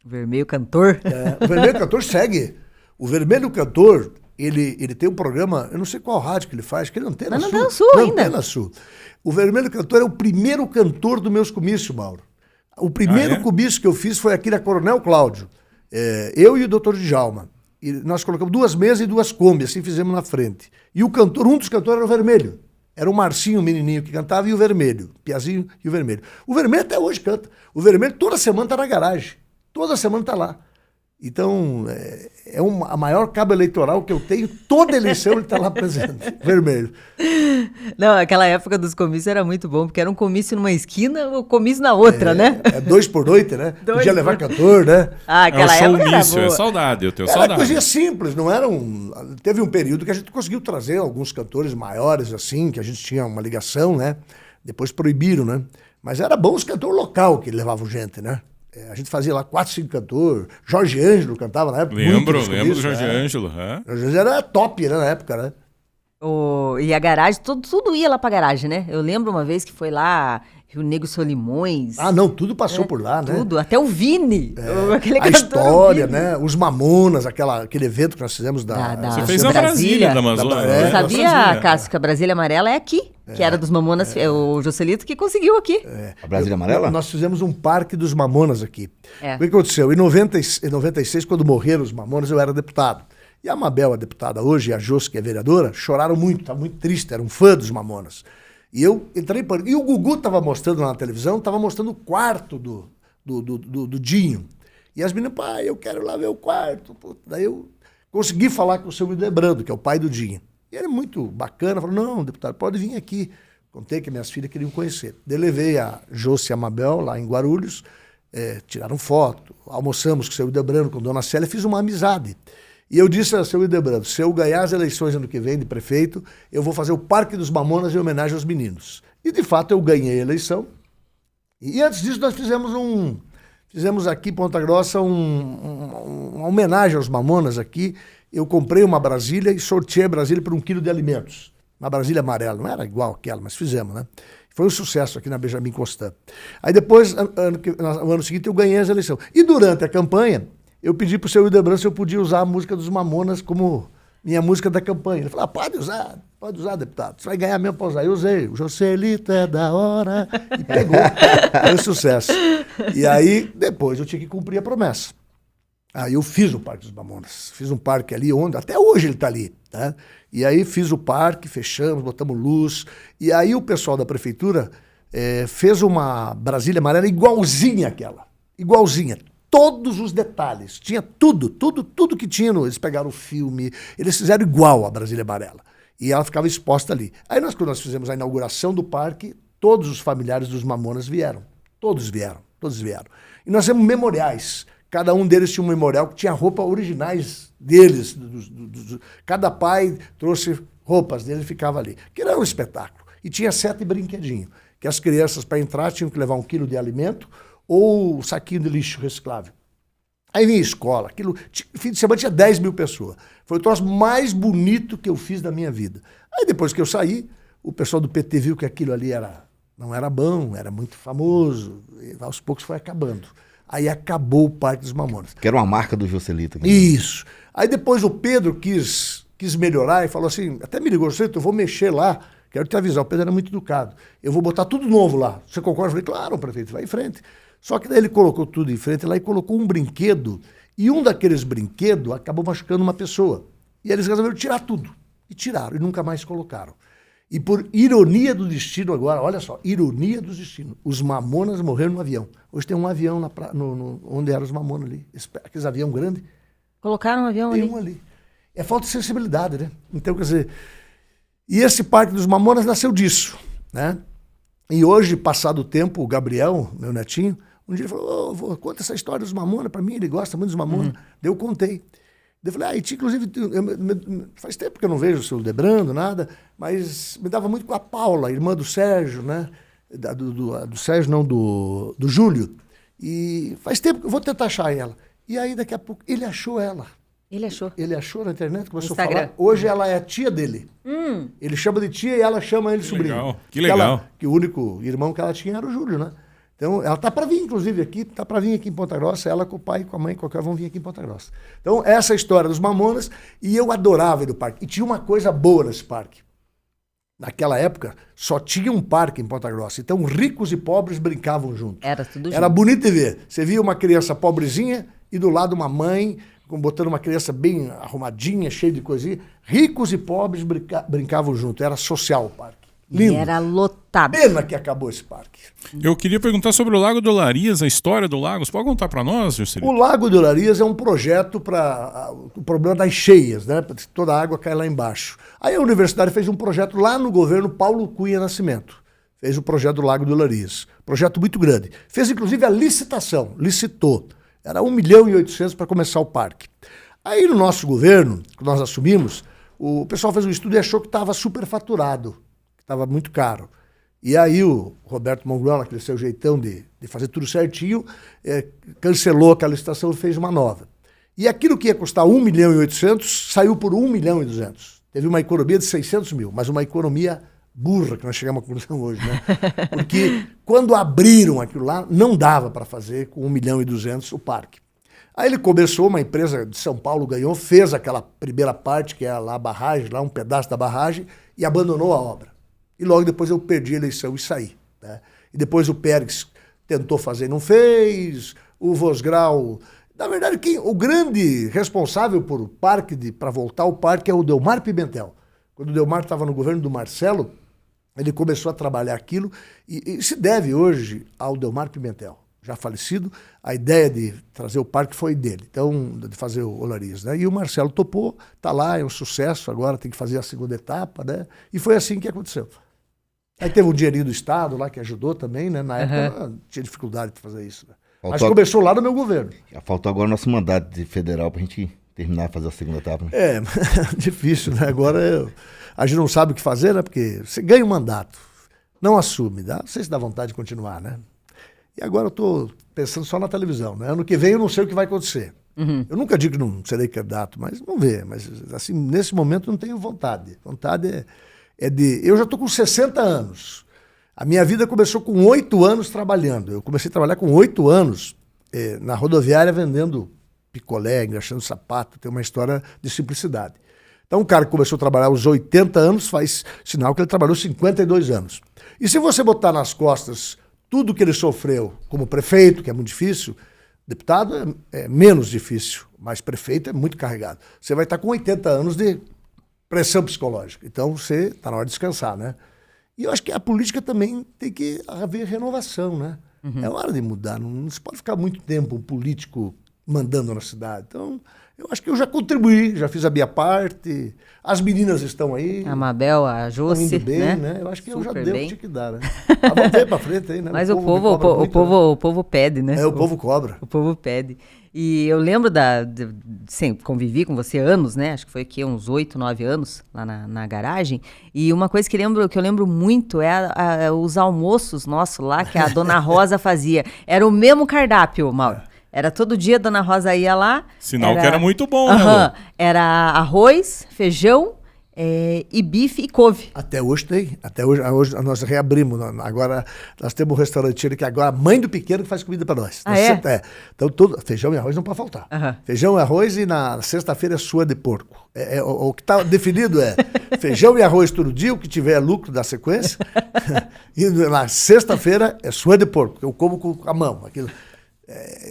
O Vermelho cantor. O Vermelho cantor segue. O Vermelho cantor, ele tem um programa, eu não sei qual rádio que ele faz, que ele não tem na Sul. Não Sul ainda. Não tem na Sul. O Vermelho cantor é o primeiro cantor dos meus comícios, Mauro. O primeiro comício que eu fiz foi aqui na Coronel Cláudio. Eu e o doutor Djalma. E nós colocamos 2 mesas e 2 Kombi, assim fizemos na frente. E o cantor, um dos cantores era o Vermelho. Era o Marcinho, o menininho que cantava, e o Vermelho. Piazinho e o Vermelho. O Vermelho até hoje canta. O Vermelho toda semana tá na garagem. Toda semana tá lá. Então, a maior cabo eleitoral que eu tenho. Toda eleição ele está lá presente. Vermelho. Não, aquela época dos comícios era muito bom, porque era um comício numa esquina, o comício na outra, né? 2 por noite, né? Podia levar cantor, né? Aquela época era boa. É saudade, eu tenho Era saudade. coisinha simples, não era Teve um período que a gente conseguiu trazer alguns cantores maiores, assim, que a gente tinha uma ligação, né? Depois proibiram, né? Mas era bom os cantores local que levavam gente, né? A gente fazia lá 4, 5 cantores. Jorge Ângelo cantava na época. Lembro do Jorge Ângelo. Jorge Ângelo era top, né, na época, né? E a garagem, tudo ia lá pra garagem, né? Eu lembro uma vez que foi lá, Rio Negro Solimões. Ah, não, tudo passou por lá, né? Tudo, até o Vini. Aquele a história, Vini. né? Os Mamonas, aquele evento que nós fizemos Você fez na Brasília da Amazônia. Você sabia, Cássio, que a Brasília Amarela é aqui? Que era dos Mamonas, o Joselito que conseguiu aqui. A Brasília Amarela? Nós fizemos um parque dos Mamonas aqui. O que aconteceu? Em 96, quando morreram os Mamonas, eu era deputado. E a Mabel, a deputada hoje, e a Jos, que é vereadora, choraram muito, estavam muito tristes, eram fã dos Mamonas. E eu entrei por... E o Gugu estava mostrando na televisão, estava mostrando o quarto do Dinho. E as meninas, pai, eu quero lá ver o quarto. Daí eu consegui falar com o seu Hildebrando, que é o pai do Dinho. E ele é muito bacana, falou, não, deputado, pode vir aqui. Contei que minhas filhas queriam conhecer. Daí levei a Josi e a Mabel lá em Guarulhos, tiraram foto, almoçamos com o seu Hildebrando, com a dona Célia, fiz uma amizade. E eu disse ao seu Hildebrando, se eu ganhar as eleições ano que vem de prefeito, eu vou fazer o Parque dos Mamonas em homenagem aos meninos. E, de fato, eu ganhei a eleição. E antes disso, nós fizemos aqui em Ponta Grossa uma homenagem aos Mamonas aqui. Eu comprei uma Brasília e sorteei a Brasília por 1 quilo de alimentos. Uma Brasília amarela, não era igual aquela, mas fizemos, né? Foi um sucesso aqui na Benjamin Constant. Aí depois, no ano seguinte, eu ganhei as eleições. E durante a campanha, eu pedi para o seu Hildebrando se eu podia usar a música dos Mamonas como minha música da campanha. Ele falou, pode usar, deputado. Você vai ganhar mesmo para usar. Eu usei, o Joselito é da hora. E pegou. Foi um sucesso. E aí, depois, eu tinha que cumprir a promessa. Aí eu fiz o Parque dos Mamonas. Fiz um parque ali, onde até hoje ele está ali. Tá? E aí fiz o parque, fechamos, botamos luz. E aí o pessoal da prefeitura fez uma Brasília amarela igualzinha àquela. Igualzinha. Todos os detalhes. Tinha tudo que tinha. Eles pegaram o filme, eles fizeram igual a Brasília amarela. E ela ficava exposta ali. Aí quando nós fizemos a inauguração do parque, todos os familiares dos Mamonas vieram. Todos vieram. E nós temos memoriais. Cada um deles tinha um memorial que tinha roupas originais deles. Cada pai trouxe roupas dele e ficava ali. Que era um espetáculo. E tinha 7 brinquedinhos. Que as crianças, para entrar, tinham que levar 1 quilo de alimento ou um saquinho de lixo reciclável. Aí vinha escola. Fim de semana tinha 10 mil pessoas. Foi o troço mais bonito que eu fiz da minha vida. Aí depois que eu saí, o pessoal do PT viu que aquilo ali não era bom, era muito famoso. E aos poucos foi acabando. Aí acabou o Parque dos Mamonas. Que era uma marca do Joselito. Aqui. Isso. Aí depois o Pedro quis melhorar e falou assim, até me ligou, Joselito, eu vou mexer lá, quero te avisar, o Pedro era muito educado. Eu vou botar tudo novo lá. Você concorda? Eu falei, claro, prefeito, vai em frente. Só que daí ele colocou tudo em frente lá e colocou um brinquedo, e um daqueles brinquedos acabou machucando uma pessoa. E eles resolveram tirar tudo. E tiraram, e nunca mais colocaram. E por ironia do destino agora, olha só, ironia do destino, os Mamonas morreram no avião. Hoje tem um avião onde eram os Mamonas ali, aqueles avião grande. Colocaram um avião ali? Tem um ali. É falta de sensibilidade, né? Então, quer dizer, e esse Parque dos Mamonas nasceu disso, né? E hoje, passado o tempo, o Gabriel, meu netinho, um dia ele falou, conta essa história dos Mamonas pra mim, ele gosta muito dos Mamonas. Daí eu contei. Eu falei, inclusive, faz tempo que eu não vejo o seu Debrando, nada, mas me dava muito com a Paula, irmã do Sérgio, né? Do Sérgio, não, do Júlio. E faz tempo que eu vou tentar achar ela. E aí, daqui a pouco, ele achou ela. Ele achou? Ele achou na internet, começou Instagram. a falar. Hoje ela é a tia dele. Ele chama de tia e ela chama ele de sobrinho. Legal. Que legal. Que o único irmão que ela tinha era o Júlio, né? Então, ela tá para vir, inclusive, aqui, tá para vir aqui em Ponta Grossa, ela com o pai e com a mãe, qualquer vão vir aqui em Ponta Grossa. Então, essa é a história dos Mamonas, e eu adorava ir no parque. E tinha uma coisa boa nesse parque. Naquela época, só tinha um parque em Ponta Grossa, então ricos e pobres brincavam juntos. Era tudo junto. Era bonito de ver. Você via uma criança pobrezinha e do lado uma mãe, botando uma criança bem arrumadinha, cheia de coisinha. Ricos e pobres brincavam juntos. Era social o parque. Lindo. E era lotado. Pena que acabou esse parque. Eu queria perguntar sobre o Lago do Olarias, a história do lago. Você pode contar para nós, Juscelino? O Lago do Olarias é um projeto para o problema das cheias, né? Pra toda a água cai lá embaixo. Aí a universidade fez um projeto lá no governo Paulo Cunha Nascimento. Fez o projeto do Lago do Olarias. Projeto muito grande. Fez inclusive a licitação. Licitou. Era 1.800.000 para começar o parque. Aí no nosso governo, que nós assumimos, o pessoal fez um estudo e achou que estava superfaturado. Estava muito caro. E aí o Roberto Mongrão, aquele seu jeitão de fazer tudo certinho, cancelou aquela licitação e fez uma nova. E aquilo que ia custar 1.800.000 saiu por 1.200.000. Teve uma economia de 600 mil, mas uma economia burra, que nós chegamos à conclusão hoje, né? Porque quando abriram aquilo lá, não dava para fazer com 1.200.000 o parque. Aí ele começou, uma empresa de São Paulo ganhou, fez aquela primeira parte, que é lá a barragem, lá um pedaço da barragem, e abandonou a obra. E logo depois eu perdi a eleição e saí. Né? E depois o Pérez tentou fazer e não fez, o Vosgrau... Na verdade, o grande responsável por o parque, para voltar ao parque, é o Delmar Pimentel. Quando o Delmar estava no governo do Marcelo, ele começou a trabalhar aquilo e se deve hoje ao Delmar Pimentel, já falecido. A ideia de trazer o parque foi dele, então, de fazer o Olarias. Né? E o Marcelo topou, está lá, é um sucesso, agora tem que fazer a segunda etapa, né? E foi assim que aconteceu. Aí teve um dinheirinho do Estado lá que ajudou também, né? Na época tinha dificuldade de fazer isso. Né? Mas começou lá no meu governo. Faltou agora o nosso mandato de federal pra gente terminar de fazer a segunda etapa. Né? É, difícil, né? Agora a gente não sabe o que fazer, né? Porque você ganha um mandato, não assume, não sei se dá vontade de continuar, né? E agora eu tô pensando só na televisão, né? Ano que vem eu não sei o que vai acontecer. Eu nunca digo que não serei candidato, mas vamos ver. Mas assim, nesse momento eu não tenho vontade. Vontade é de... Eu já tô com 60 anos. A minha vida começou com 8 anos trabalhando. Eu comecei a trabalhar com 8 anos na rodoviária vendendo picolé, engraxando sapato. Tem uma história de simplicidade. Então, um cara que começou a trabalhar aos 80 anos faz sinal que ele trabalhou 52 anos. E se você botar nas costas tudo que ele sofreu como prefeito, que é muito difícil, Deputado é menos difícil, mas prefeito é muito carregado. Você vai estar com 80 anos de pressão psicológica. Então você está na hora de descansar, né? E eu acho que a política também tem que haver renovação, né? É hora de mudar. Não se pode ficar muito tempo um político mandando na cidade. Então, eu acho que eu já contribuí, já fiz a minha parte. As meninas estão aí. A Mabel, a Josi, indo bem, né? né? Eu acho que eu já Super dei o bem. que tinha que dar, né? Mas vamos ver pra frente aí, né? Mas o me povo, cobra muito, né? o povo pede, né? O povo cobra. O povo pede. E eu lembro sempre convivi com você anos, né? Acho que foi aqui uns 8, 9 anos lá na garagem. E uma coisa que eu lembro muito é os almoços nossos lá que a Dona Rosa fazia. Era o mesmo cardápio, Mauro. Era todo dia a Dona Rosa ia lá. Sinal que era muito bom, né, Lu? Era arroz, feijão e bife e couve. Até hoje tem. Até hoje nós reabrimos. Agora nós temos um restauranteiro que agora a mãe do pequeno que faz comida para nós. Ah, é? Então feijão e arroz não pode faltar. Feijão e arroz e na sexta-feira é sua de porco. O que está definido é feijão e arroz todo dia, o que tiver lucro da sequência. E na sexta-feira é sua de porco, que eu como com a mão. Aquilo.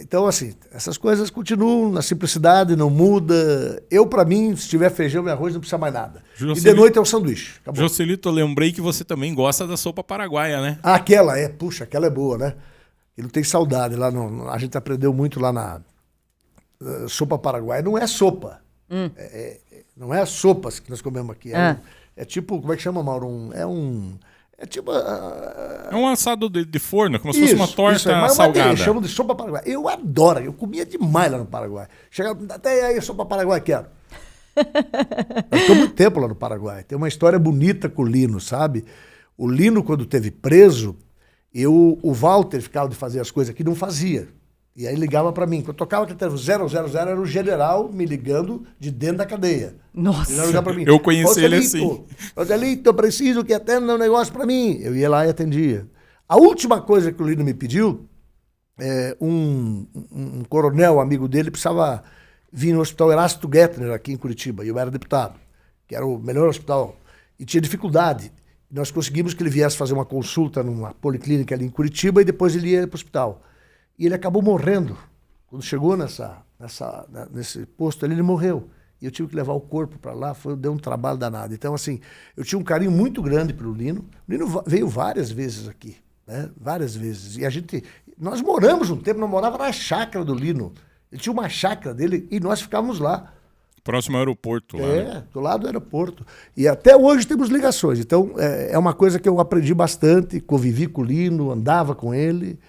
Então, assim, essas coisas continuam na simplicidade, não muda. Para mim, se tiver feijão e arroz, não precisa mais nada. E de noite é um sanduíche. Acabou. Joselito, eu lembrei que você também gosta da sopa paraguaia, né? Aquela é boa, né? Eu não tenho saudade. A gente aprendeu muito lá na sopa paraguaia. Não é sopa. Não é as sopas que nós comemos aqui. É tipo, como é que chama, Mauro? É tipo... É um assado de forno, como se fosse uma torta salgada. Chamam de sopa paraguaia. Eu adoro, eu comia demais lá no Paraguai. Chegava, até aí, sopa paraguaia, quero. Eu estou muito tempo lá no Paraguai. Tem uma história bonita com o Lino, sabe? O Lino, quando teve preso, o Walter ficava de fazer as coisas aqui, não fazia. E aí ligava para mim. Quando eu tocava aquele telefone 000, era o general me ligando de dentro da cadeia. Nossa. Eu conheci ele assim. Joselito, eu preciso que atenda um negócio para mim. Eu ia lá e atendia. A última coisa que o Lino me pediu, um coronel amigo dele precisava vir no Hospital Erasto Gettner aqui em Curitiba. E eu era deputado, que era o melhor hospital. E tinha dificuldade. Nós conseguimos que ele viesse fazer uma consulta numa policlínica ali em Curitiba e depois ele ia para o hospital. E ele acabou morrendo. Quando chegou nesse posto ali, ele morreu. E eu tive que levar o corpo para lá, deu um trabalho danado. Então, assim, eu tinha um carinho muito grande pelo Lino. O Lino veio várias vezes aqui, né? Várias vezes. E nós moramos um tempo, nós morávamos na chácara do Lino. Ele tinha uma chácara dele e nós ficávamos lá. Próximo ao aeroporto. Lá, né? Do lado do aeroporto. E até hoje temos ligações. Então, é uma coisa que eu aprendi bastante, convivi com o Lino, andava com ele.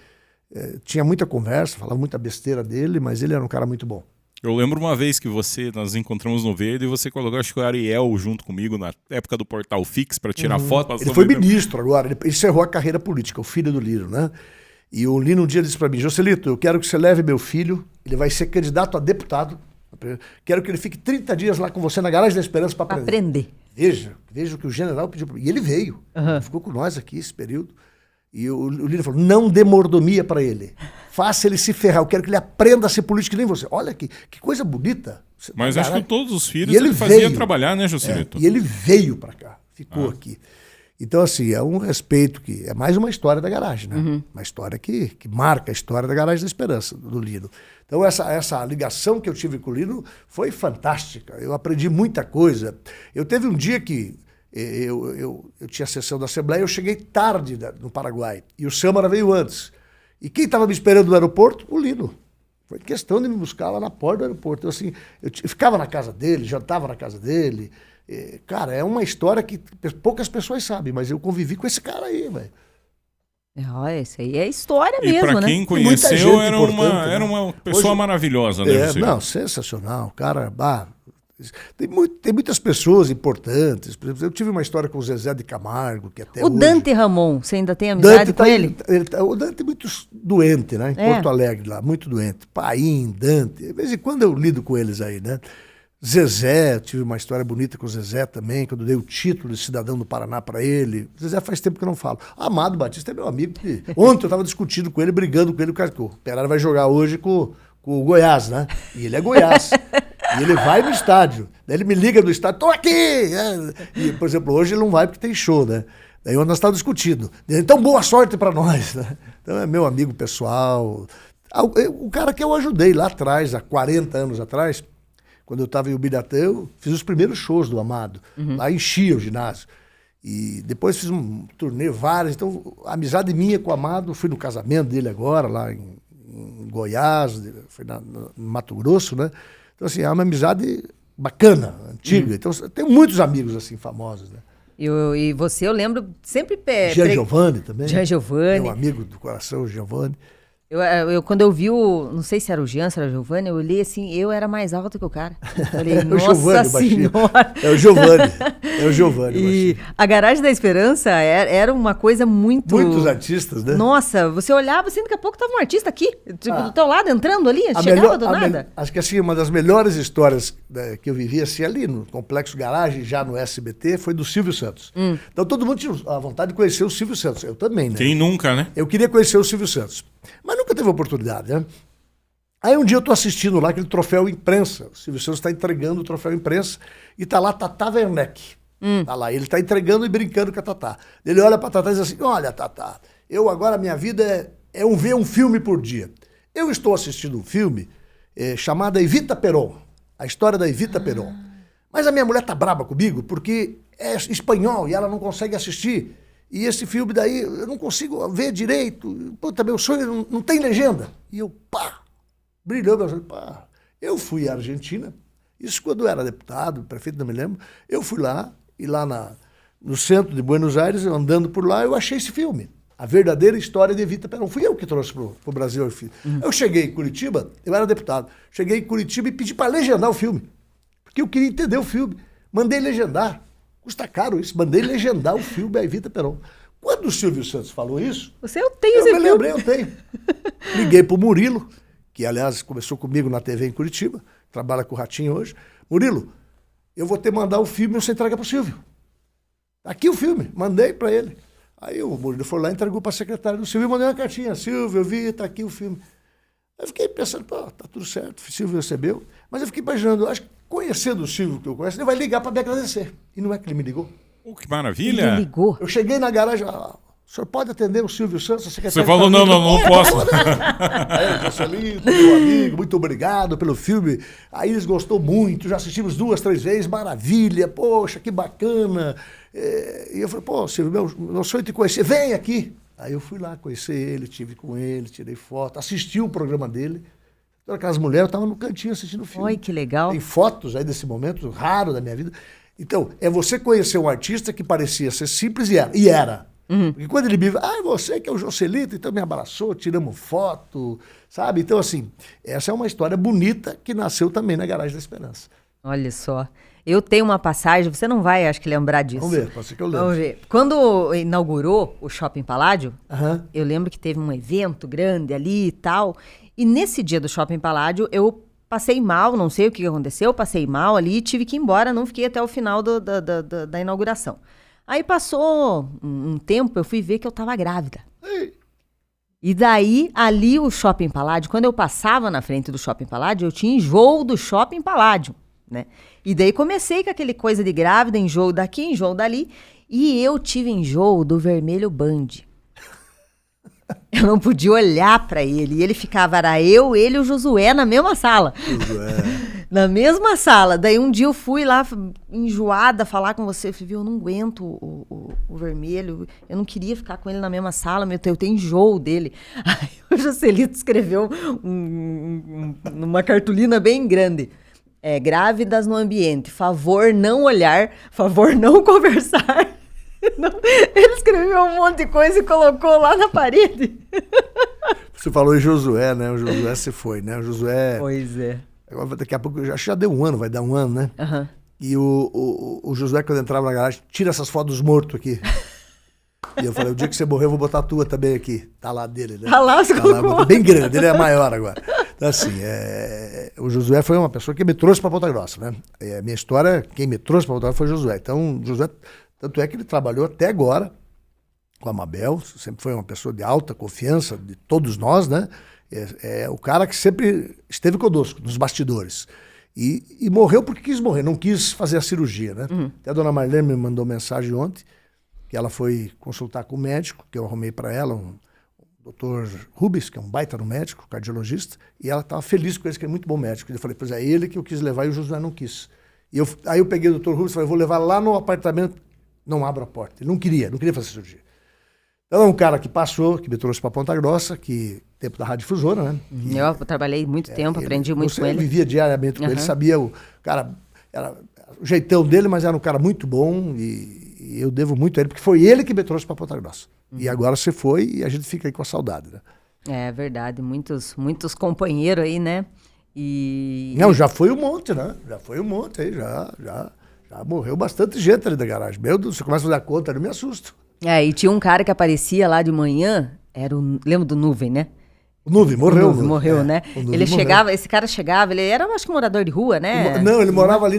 Tinha muita conversa, falava muita besteira dele, mas ele era um cara muito bom. Eu lembro uma vez que nós encontramos no Verde e você colocou, acho que o Ariel junto comigo na época do Portal Fix para tirar foto. Ele foi ministro agora, ele encerrou a carreira política, o filho do Lino, né? E o Lino um dia disse para mim, Joselito, eu quero que você leve meu filho, ele vai ser candidato a deputado, quero que ele fique 30 dias lá com você na Garagem da Esperança para aprender. Veja o que o general pediu para mim. E ele veio, ficou com nós aqui esse período. E o Lino falou, não dê mordomia para ele. Faça ele se ferrar. Eu quero que ele aprenda a ser político que nem você. Olha que coisa bonita. Mas acho que todos os filhos ele fazia trabalhar, né, Joselito? E ele veio para cá, ficou aqui. Então, assim, é um respeito que... É mais uma história da garagem, né? Uma história que marca a história da Garagem da Esperança, do Lino. Então, essa ligação que eu tive com o Lino foi fantástica. Eu aprendi muita coisa. Eu teve um dia que... Eu tinha sessão da Assembleia, eu cheguei tarde no Paraguai, e o Sâmara veio antes. E quem estava me esperando no aeroporto? O Lino. Foi questão de me buscar lá na porta do aeroporto. Então, assim, eu ficava na casa dele, jantava na casa dele. Cara, é uma história que poucas pessoas sabem, mas eu convivi com esse cara aí, velho. Isso aí é história mesmo, né? E para quem conheceu, era uma pessoa maravilhosa, né, José? Não, sensacional. Cara, tem muitas pessoas importantes. Por exemplo, eu tive uma história com o Zezé de Camargo, que até o hoje... Dante Ramon, você ainda tem amizade com ele? O Dante é muito doente, né? Em Porto Alegre lá, muito doente. Paim, Dante. De vez em quando eu lido com eles aí, né? Zezé, tive uma história bonita com o Zezé também, quando dei o título de cidadão do Paraná para ele. Zezé faz tempo que eu não falo. Amado Batista é meu amigo. Ontem eu estava discutindo com ele, brigando com ele, o Operário vai jogar hoje com o Goiás, né? E ele é Goiás. E ele vai no estádio. Daí ele me liga do estádio, tô aqui! E, por exemplo, hoje ele não vai porque tem show, né? Daí nós estávamos discutindo. Então, boa sorte para nós, né? Então é meu amigo pessoal. O cara que eu ajudei lá atrás, há 40 anos atrás, quando eu estava em Ubiratã, eu fiz os primeiros shows do Amado. Lá enchia o ginásio. E depois fiz um turnê, vários. Então, a amizade minha com o Amado, fui no casamento dele agora, lá em Goiás, foi no Mato Grosso, né? Então, assim, é uma amizade bacana, antiga. Então, tenho muitos amigos, assim, famosos, né? E você, eu lembro, sempre... Jean Giovanni também. Jean Giovanni. Meu amigo do coração, Giovanni. Quando eu vi não sei se era o Jean, se era o Giovanni, eu olhei assim, eu era mais alto que o cara. Falei, nossa senhora. É o Giovanni. É o Giovanni. E a Garagem da Esperança era uma coisa muito... Muitos artistas, né? Nossa, você olhava assim, daqui a pouco tava um artista aqui, tipo, do teu lado, entrando ali, chegava do nada. Acho que assim, uma das melhores histórias que eu vivi assim, ali no Complexo Garagem, já no SBT, foi do Silvio Santos. Então todo mundo tinha a vontade de conhecer o Silvio Santos. Eu também, né? Quem nunca, né? Eu queria conhecer o Silvio Santos. Mas nunca teve oportunidade, né? Aí um dia eu tô assistindo lá aquele troféu imprensa. O Silvio Santos está entregando o troféu imprensa e tá lá Tata Werneck. Tá lá, ele tá entregando e brincando com a Tata. Ele olha pra Tata e diz assim, olha, Tata, agora minha vida é ver um filme por dia. Eu estou assistindo um filme chamado Evita Peron, a história da Evita Peron. Mas a minha mulher tá braba comigo porque é espanhol e ela não consegue assistir. E esse filme daí, eu não consigo ver direito. Puta, meu sonho não tem legenda. E eu, brilhou meu sonho. Eu fui à Argentina, isso quando eu era deputado, prefeito, não me lembro. Eu fui lá, e lá no centro de Buenos Aires, eu andando por lá, eu achei esse filme. A verdadeira história de Evita Peron. Fui eu que trouxe pro Brasil. Eu cheguei em Curitiba, eu era deputado. Cheguei em Curitiba e pedi para legendar o filme. Porque eu queria entender o filme. Mandei legendar. Custa caro isso. Mandei legendar o filme A Evita Peron. Quando o Silvio Santos falou isso... Eu me lembrei, eu tenho. Liguei pro Murilo, que aliás começou comigo na TV em Curitiba, trabalha com o Ratinho hoje. Murilo, eu vou te mandar o filme e você entrega pro Silvio. Aqui o filme, mandei para ele. Aí o Murilo foi lá e entregou pra secretária do Silvio e mandei uma cartinha. Silvio, eu vi, tá aqui o filme. Aí eu fiquei pensando, tá tudo certo, o Silvio recebeu. Mas eu fiquei imaginando, acho que conhecendo o Silvio que eu conheço, ele vai ligar para me agradecer. E não é que ele me ligou. Que maravilha. Ele ligou. Eu cheguei na garagem, o senhor pode atender o Silvio Santos, a secretária? Você falou, não posso. Aí, Marcelito, meu amigo, muito obrigado pelo filme. Aí eles gostou muito, já assistimos 2, 3 vezes, maravilha, poxa, que bacana. E eu falei, Silvio, meu sonho é te conhecer, vem aqui. Aí eu fui lá conhecer ele, estive com ele, tirei foto, assisti o programa dele. Aquelas mulheres, eu estava no cantinho assistindo o filme. Oi, que legal. Tem fotos aí desse momento raro da minha vida. Então, é você conhecer um artista que parecia ser simples e era. Porque quando ele me viu, você que é o Joselito, então me abraçou, tiramos foto, sabe? Então, assim, essa é uma história bonita que nasceu também na Garagem da Esperança. Olha só. Eu tenho uma passagem, você não vai, acho que, lembrar disso. Vamos ver, pode ser que eu lembre. Vamos ver. Quando inaugurou o Shopping Paládio, eu lembro que teve um evento grande ali e tal. E nesse dia do Shopping Paládio, eu passei mal, não sei o que aconteceu, passei mal ali e tive que ir embora, não fiquei até o final da inauguração. Aí passou um tempo, eu fui ver que eu tava grávida. E daí, ali o Shopping Paládio, quando eu passava na frente do Shopping Paládio, eu tinha enjoo do Shopping Paládio, né? E daí comecei com aquele coisa de grávida, enjoo daqui, enjoo dali, e eu tive enjoo do Vermelho Band. Eu não podia olhar pra ele. E ele ficava, era eu, ele e o Josué na mesma sala. Na mesma sala. Daí um dia eu fui lá, enjoada, falar com você. Eu falei, eu não aguento o Vermelho. Eu não queria ficar com ele na mesma sala. Eu tenho enjoo dele. Aí o Joselito escreveu numa cartolina bem grande. Grávidas no ambiente. Favor não olhar. Favor não conversar. Não, ele escreveu um monte de coisa e colocou lá na parede. Você falou em Josué, né? O Josué se foi, né? O Josué... Pois é. Agora, daqui a pouco, acho que já deu um ano, vai dar um ano, né? E o Josué, quando entrava na garagem, tira essas fotos dos mortos aqui. E eu falei, o dia que você morrer, eu vou botar a tua também aqui. Tá lá dele, né? Tá lá, você colocou. Bem grande, ele é maior agora. Então, assim, o Josué foi uma pessoa que me trouxe para Ponta Grossa, né? A minha história, quem me trouxe para Ponta Grossa foi o Josué. Então, o Josué... Tanto é que ele trabalhou até agora com a Mabel, sempre foi uma pessoa de alta confiança de todos nós, né? É o cara que sempre esteve conosco, nos bastidores. E morreu porque quis morrer, não quis fazer a cirurgia, né? Até a dona Marlene me mandou mensagem ontem, que ela foi consultar com o médico, que eu arrumei para ela, um Dr. Rubens, que é um baita no médico, cardiologista, e ela estava feliz com ele, que é muito bom médico. Eu falei, pois é ele que eu quis levar e o Josué não quis. Aí eu peguei o Dr. Rubens e falei, vou levar lá no apartamento, não abro a porta. Ele não queria fazer cirurgia. Então é um cara que passou, que me trouxe para Ponta Grossa, que tempo da Radiodifusora, né? Eu trabalhei muito tempo, aprendi muito com ele. Eu vivia diariamente com ele, sabia o cara, era o jeitão dele, mas era um cara muito bom e eu devo muito a ele, porque foi ele que me trouxe para Ponta Grossa. E agora você foi e a gente fica aí com a saudade, né? É verdade, muitos companheiros aí, né? Não, já foi um monte, né? Já foi um monte aí, já morreu bastante gente ali da garagem. Meu Deus, você começa a fazer a conta, eu me assusto. E tinha um cara que aparecia lá de manhã, lembra do Nuvem, né? O Nuvem morreu. Morreu, né? Ele chegava, esse cara chegava, ele era, acho que morador de rua, né? Não, ele morava ali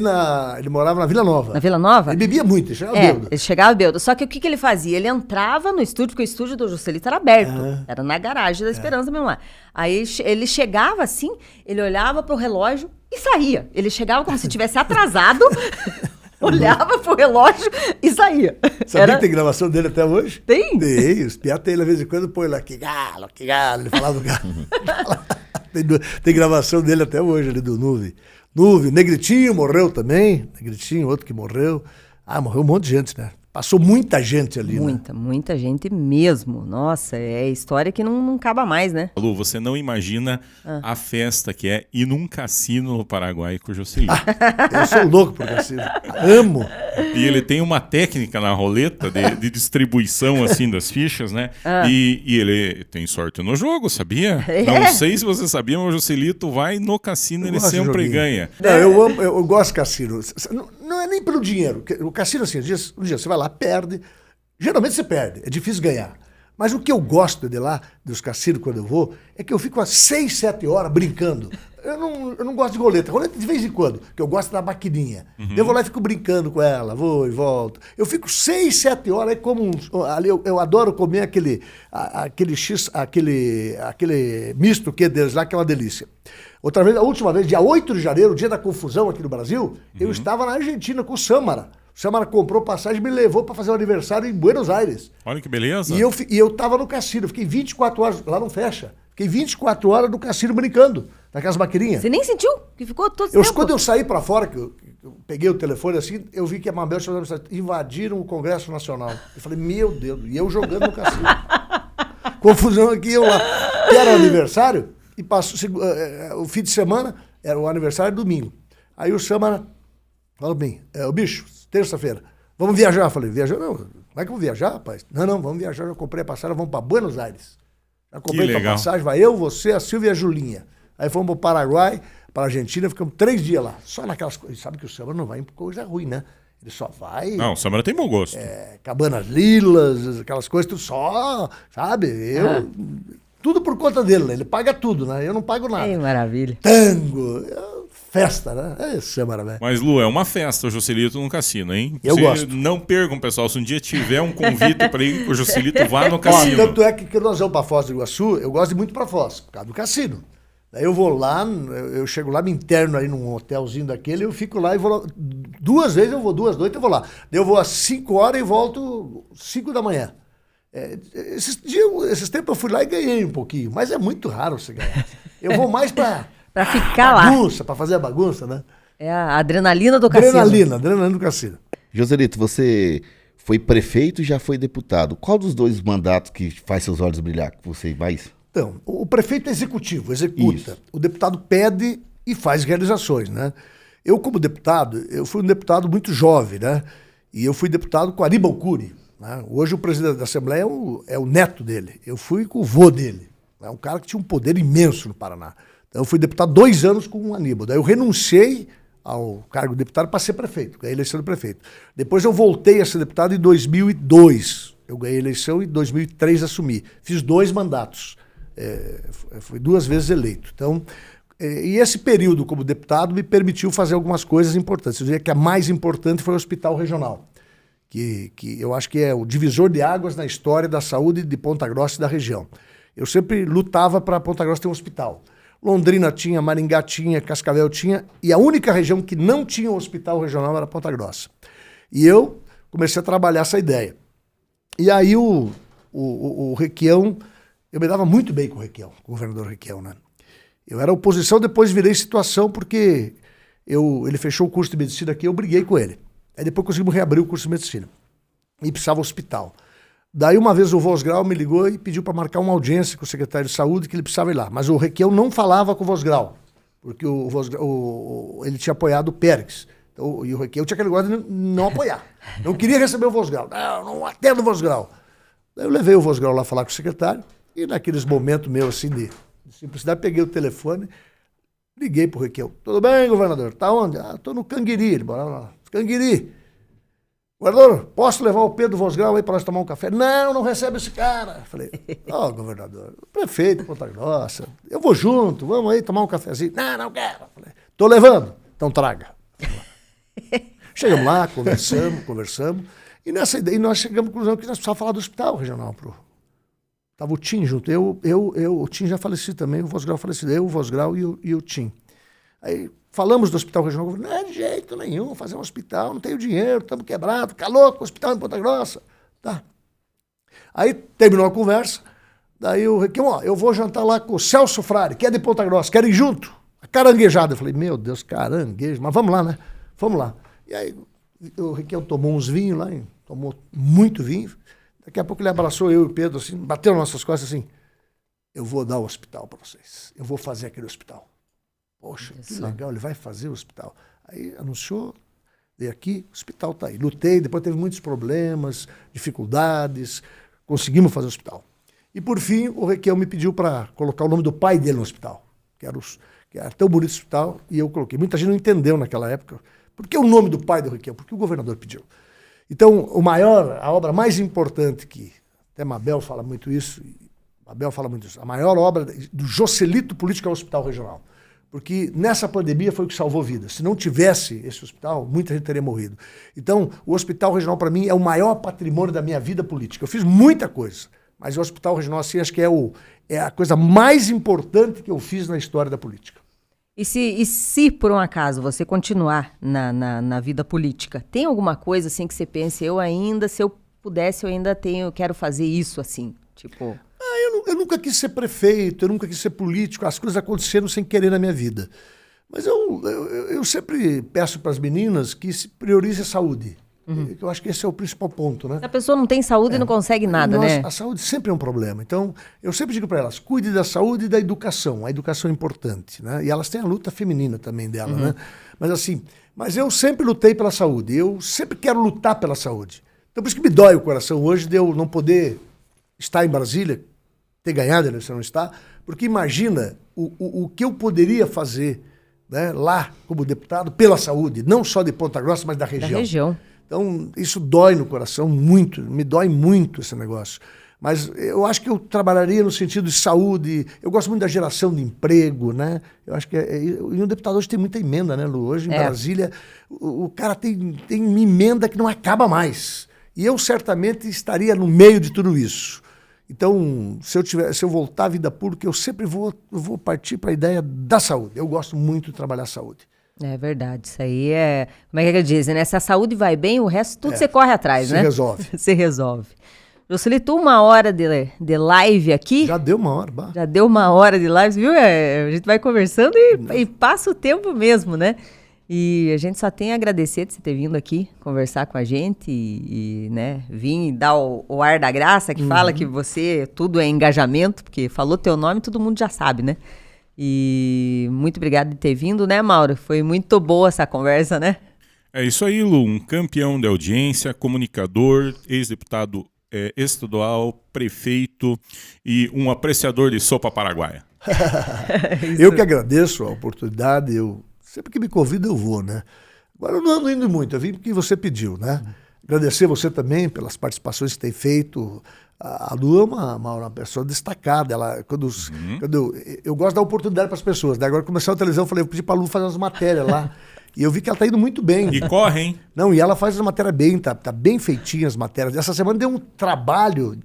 ele morava na Vila Nova. Na Vila Nova? Ele bebia muito, ele chegava bêbado. Ele chegava bêbado. Só que o que ele fazia? Ele entrava no estúdio, porque o estúdio do Juscelito era aberto. Era na garagem da Esperança mesmo lá. Aí ele chegava assim, ele olhava pro relógio e saía. Ele chegava como se tivesse atrasado... Olhava pro relógio e saía. Sabia que tem gravação dele até hoje? Tem? Tem, os piados tem, de vez em quando põe lá, que galo, ele falava do galo. Tem gravação dele até hoje ali do Nuvem. Negritinho morreu também, Negritinho, outro que morreu. Morreu um monte de gente, né? Passou muita gente ali, Muita gente mesmo. Nossa, é história que não acaba mais, né? Lu, você não imagina a festa que é ir num cassino no Paraguai com o Juscelito. Eu sou louco por cassino. Amo. E ele tem uma técnica na roleta de distribuição assim das fichas, né? E ele tem sorte no jogo, sabia? Não sei se você sabia, mas o Juscelito vai no cassino, ele sempre ganha. Não, eu gosto de cassino. Não é nem pelo dinheiro. O cassino, assim, um dia você vai lá, perde. Geralmente você perde, é difícil ganhar. Mas o que eu gosto de lá, dos cassinos, quando eu vou, é que eu fico às 6, 7 horas brincando. Eu não gosto de roleta. Roleta de vez em quando, que eu gosto da maquininha. Eu vou lá e fico brincando com ela, vou e volto. Eu fico 6, 7 horas, aí como ali eu adoro comer aquele misto que deles lá, que é uma delícia. A última vez, dia 8 de janeiro, dia da confusão aqui no Brasil, eu estava na Argentina com o Sâmara. O Sâmara comprou passagem e me levou para fazer o aniversário em Buenos Aires. Olha que beleza. E eu tava no cassino, fiquei 24 horas, lá não fecha, fiquei 24 horas no cassino brincando, naquelas maquininhas. Você nem sentiu? Que ficou todo esse tempo? Quando eu saí para fora, que eu peguei o telefone assim, eu vi que a Mabel invadiram o Congresso Nacional. Eu falei, meu Deus, e eu jogando no cassino. Confusão aqui, eu lá. Que era o aniversário, e passou o fim de semana, era o aniversário domingo. Aí o Sâmara falou bem, o bicho, terça-feira, vamos viajar. Eu falei, viajar? Não, como é que eu vou viajar, rapaz? Não, vamos viajar, já comprei a passagem, vamos para Buenos Aires. Já comprei a passagem, vai eu, você, a Silvia e a Julinha. Aí fomos para o Paraguai, para a Argentina, ficamos 3 dias lá. Só naquelas coisas, sabe que o Sâmara não vai em coisa ruim, né? Ele só vai... Não, o Sâmara tem bom gosto. Cabanas Lilas, aquelas coisas, tudo só, sabe? Tudo por conta dele, né? Ele paga tudo, né? Eu não pago nada. Que maravilha. Tango, festa, né? Isso é maravilha. Mas, Lu, é uma festa o Juscelito no cassino, hein? Eu gosto. Não percam, pessoal. Se um dia tiver um convite para ir com o Juscelito, vá no cassino. Tanto é que nós vamos para Foz do Iguaçu, eu gosto de ir muito para Foz, por causa do cassino. Daí eu vou lá, eu chego lá, me interno aí num hotelzinho daquele, eu fico lá e vou lá. 2 vezes eu vou, 2 noites eu vou lá. Daí eu vou às 5 horas e volto 5 da manhã. Esses tempos eu fui lá e ganhei um pouquinho, mas é muito raro você ganhar. Eu vou mais para ficar bagunça, para fazer a bagunça, né? É a adrenalina do cassino. Adrenalina do cassino. Joselito, você foi prefeito e já foi deputado. Qual dos 2 mandatos que faz seus olhos brilhar, que você mais? Então, o prefeito é executivo, executa. Isso. O deputado pede e faz realizações, né? Eu, como deputado, eu fui um deputado muito jovem, né? E eu fui deputado com Aníbal Cury. Né? Hoje o presidente da Assembleia é o neto dele. Eu fui com o vô dele. É um cara que tinha um poder imenso no Paraná. Então eu fui deputado 2 anos com o Aníbal. Daí eu renunciei ao cargo de deputado para ser prefeito. Ganhei a eleição de prefeito. Depois eu voltei a ser deputado em 2002. Eu ganhei a eleição e em 2003 assumi. Fiz 2 mandatos. Fui 2 vezes eleito. Então, e esse período como deputado me permitiu fazer algumas coisas importantes. Eu diria que a mais importante foi o Hospital Regional, que eu acho que é o divisor de águas na história da saúde de Ponta Grossa e da região. Eu sempre lutava para Ponta Grossa ter um hospital. Londrina tinha, Maringá tinha, Cascavel tinha, e a única região que não tinha um hospital regional era Ponta Grossa. E eu comecei a trabalhar essa ideia. E aí o Requião eu me dava muito bem com o Requião, com o governador Requião, né? Eu era oposição, depois virei situação porque ele fechou o curso de medicina aqui, eu briguei com ele. Aí depois conseguimos reabrir o curso de medicina. E precisava hospital. Daí uma vez o Vosgrau me ligou e pediu para marcar uma audiência com o secretário de saúde que ele precisava ir lá. Mas o Requião não falava com o Vosgrau, porque ele tinha apoiado o Pérez. Então, e o Requião tinha aquele negócio de não apoiar. Não queria receber o Vosgrau. Não atendo o Vosgrau. Daí eu levei o Vosgrau lá falar com o secretário e naqueles momentos meus assim de simplicidade, peguei o telefone, liguei pro Requião. Tudo bem, governador? Tá onde? Tô no Canguiri. Ele morava lá. Canguiri. Governador, posso levar o Pedro Vosgrau aí para nós tomar um café? Não recebe esse cara. Falei, governador, prefeito, Ponta Grossa, eu vou junto, vamos aí tomar um cafezinho. Não quero. Falei, tô levando, então traga. Chegamos lá, conversamos, e nessa ideia nós chegamos à conclusão que nós precisávamos falar do hospital regional. Tava o Tim junto, o Tim já falecido também, o Vosgrau falecido, eu, o Vosgrau e o Tim. Aí falamos do hospital regional, não é de jeito nenhum fazer um hospital, não tenho dinheiro, estamos quebrados, fica louco, hospital em Ponta Grossa. Tá. Aí terminou a conversa, daí o Requião, eu vou jantar lá com o Celso Frade, que é de Ponta Grossa, querem ir junto? Caranguejada. Eu falei, meu Deus, caranguejo, mas vamos lá, né? Vamos lá. E aí o Requião tomou uns vinhos lá, tomou muito vinho. Daqui a pouco ele abraçou eu e o Pedro, assim, bateu nas nossas costas assim, eu vou dar o hospital para vocês, eu vou fazer aquele hospital. Poxa, que legal, ele vai fazer o hospital. Aí anunciou, veio aqui, o hospital está aí. Lutei, depois teve muitos problemas, dificuldades, conseguimos fazer o hospital. E por fim, o Requião me pediu para colocar o nome do pai dele no hospital, que era tão bonito o hospital, e eu coloquei. Muita gente não entendeu naquela época. Por que o nome do pai do Requião? Porque o governador pediu. Então, a obra mais importante que, até Mabel fala muito isso, a maior obra do Joselito político é o Hospital Regional. Porque nessa pandemia foi o que salvou vidas. Se não tivesse esse hospital, muita gente teria morrido. Então, o Hospital Regional, para mim, é o maior patrimônio da minha vida política. Eu fiz muita coisa, mas o Hospital Regional, assim, acho que é a coisa mais importante que eu fiz na história da política. E se por um acaso, você continuar na vida política, tem alguma coisa assim que você pensa, se eu pudesse, quero fazer isso assim, tipo... Eu nunca quis ser prefeito, eu nunca quis ser político, as coisas aconteceram sem querer na minha vida. Mas eu sempre peço para as meninas que se priorize a saúde. Uhum. Eu acho que esse é o principal ponto, né? A pessoa não tem saúde e não consegue nada, né? A saúde sempre é um problema. Então, eu sempre digo para elas, cuide da saúde e da educação. A educação é importante, né? E elas têm a luta feminina também dela, né? Mas eu sempre lutei pela saúde. Eu sempre quero lutar pela saúde. Então, por isso que me dói o coração hoje de eu não poder estar em Brasília, ter ganhado a eleição, não está, porque imagina o que eu poderia fazer, né, lá como deputado pela saúde, não só de Ponta Grossa, mas da região. Então, isso dói no coração muito, me dói muito esse negócio. Mas eu acho que eu trabalharia no sentido de saúde, eu gosto muito da geração de emprego, né? Eu acho que e um deputado hoje tem muita emenda, né, Lu? Hoje em Brasília, o cara tem emenda que não acaba mais. E eu certamente estaria no meio de tudo isso. Então, se eu voltar à vida pública, eu sempre vou partir para a ideia da saúde. Eu gosto muito de trabalhar a saúde. É verdade, isso aí é... Como é que dizem, né? Se a saúde vai bem, o resto tudo você corre atrás, né? Se resolve. Se resolve. Joselito, 1 hora de live aqui. Já deu 1 hora. Bah. Já deu 1 hora de live, viu? A gente vai conversando e passa o tempo mesmo, né? E a gente só tem a agradecer de você ter vindo aqui conversar com a gente e né, vir dar o ar da graça, que fala que tudo é engajamento, porque falou teu nome, todo mundo já sabe, né? E muito obrigado de ter vindo, né, Mauro? Foi muito boa essa conversa, né? É isso aí, Lu. Um campeão de audiência, comunicador, ex-deputado estadual, prefeito e um apreciador de sopa paraguaia. Eu que agradeço a oportunidade, sempre que me convida eu vou, né? Agora eu não ando indo muito, eu vim porque você pediu, né? Agradecer você também pelas participações que tem feito. A Lu é uma pessoa destacada. Ela, quando eu gosto de dar oportunidade para as pessoas. Daí agora começou a televisão, eu falei, eu pedi para a Lu fazer umas matérias lá. E eu vi que ela está indo muito bem. E corre, hein? Não, e ela faz as matérias bem, tá bem feitinha as matérias. Essa semana deu um trabalho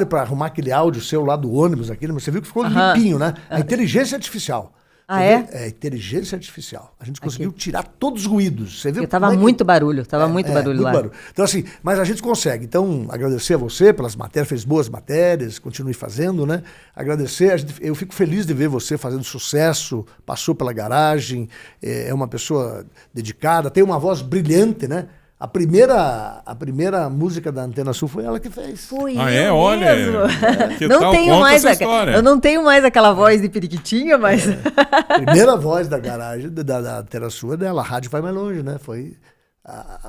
para arrumar aquele áudio seu lá do ônibus, mas você viu que ficou limpinho, né? A inteligência artificial. Ah, é? É inteligência artificial. A gente conseguiu tirar todos os ruídos. Você viu? Porque tava muito barulho, muito barulho lá. Barulho. Então, assim, mas a gente consegue. Então, agradecer a você pelas matérias, fez boas matérias, continue fazendo, né? Agradecer, eu fico feliz de ver você fazendo sucesso, passou pela garagem, é uma pessoa dedicada, tem uma voz brilhante, né? A primeira música da Antena Sul foi ela que fez. Foi Olha, que não tal? tenho Conta mais essa história. eu não tenho mais aquela voz de periquitinha, mas A primeira voz da garagem da Antena Sul é dela. A rádio vai mais longe, né? Foi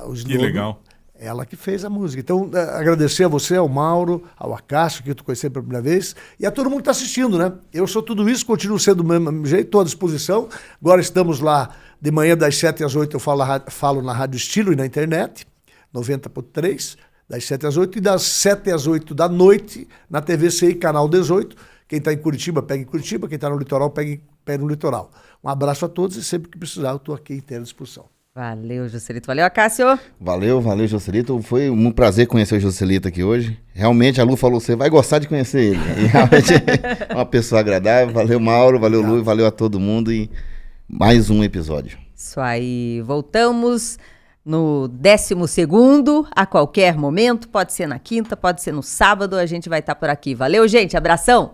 o slogan. Que legal. Ela que fez a música. Então, agradecer a você, ao Mauro, ao Acácio, que eu conheci pela primeira vez, e a todo mundo que está assistindo, né? Eu sou tudo isso, continuo sendo do mesmo jeito, estou à disposição. Agora estamos lá de manhã das 7 às 8, eu falo na Rádio Estilo e na internet, 90.3, das 7 às 8, e das 7 às 8 da noite, na TVCI, canal 18. Quem está em Curitiba, pega em Curitiba, quem está no litoral, pega no litoral. Um abraço a todos e sempre que precisar, eu estou aqui inteira disposição. Valeu, Joselito. Valeu, Acácio. Valeu, Joselito. Foi um prazer conhecer o Joselito aqui hoje. Realmente, a Lu falou, você vai gostar de conhecer ele. E realmente é uma pessoa agradável. Valeu, Mauro. Valeu, Lu. Valeu a todo mundo. E mais um episódio. Isso aí. Voltamos no 12º, a qualquer momento. Pode ser na quinta, pode ser no sábado. A gente vai estar por aqui. Valeu, gente. Abração.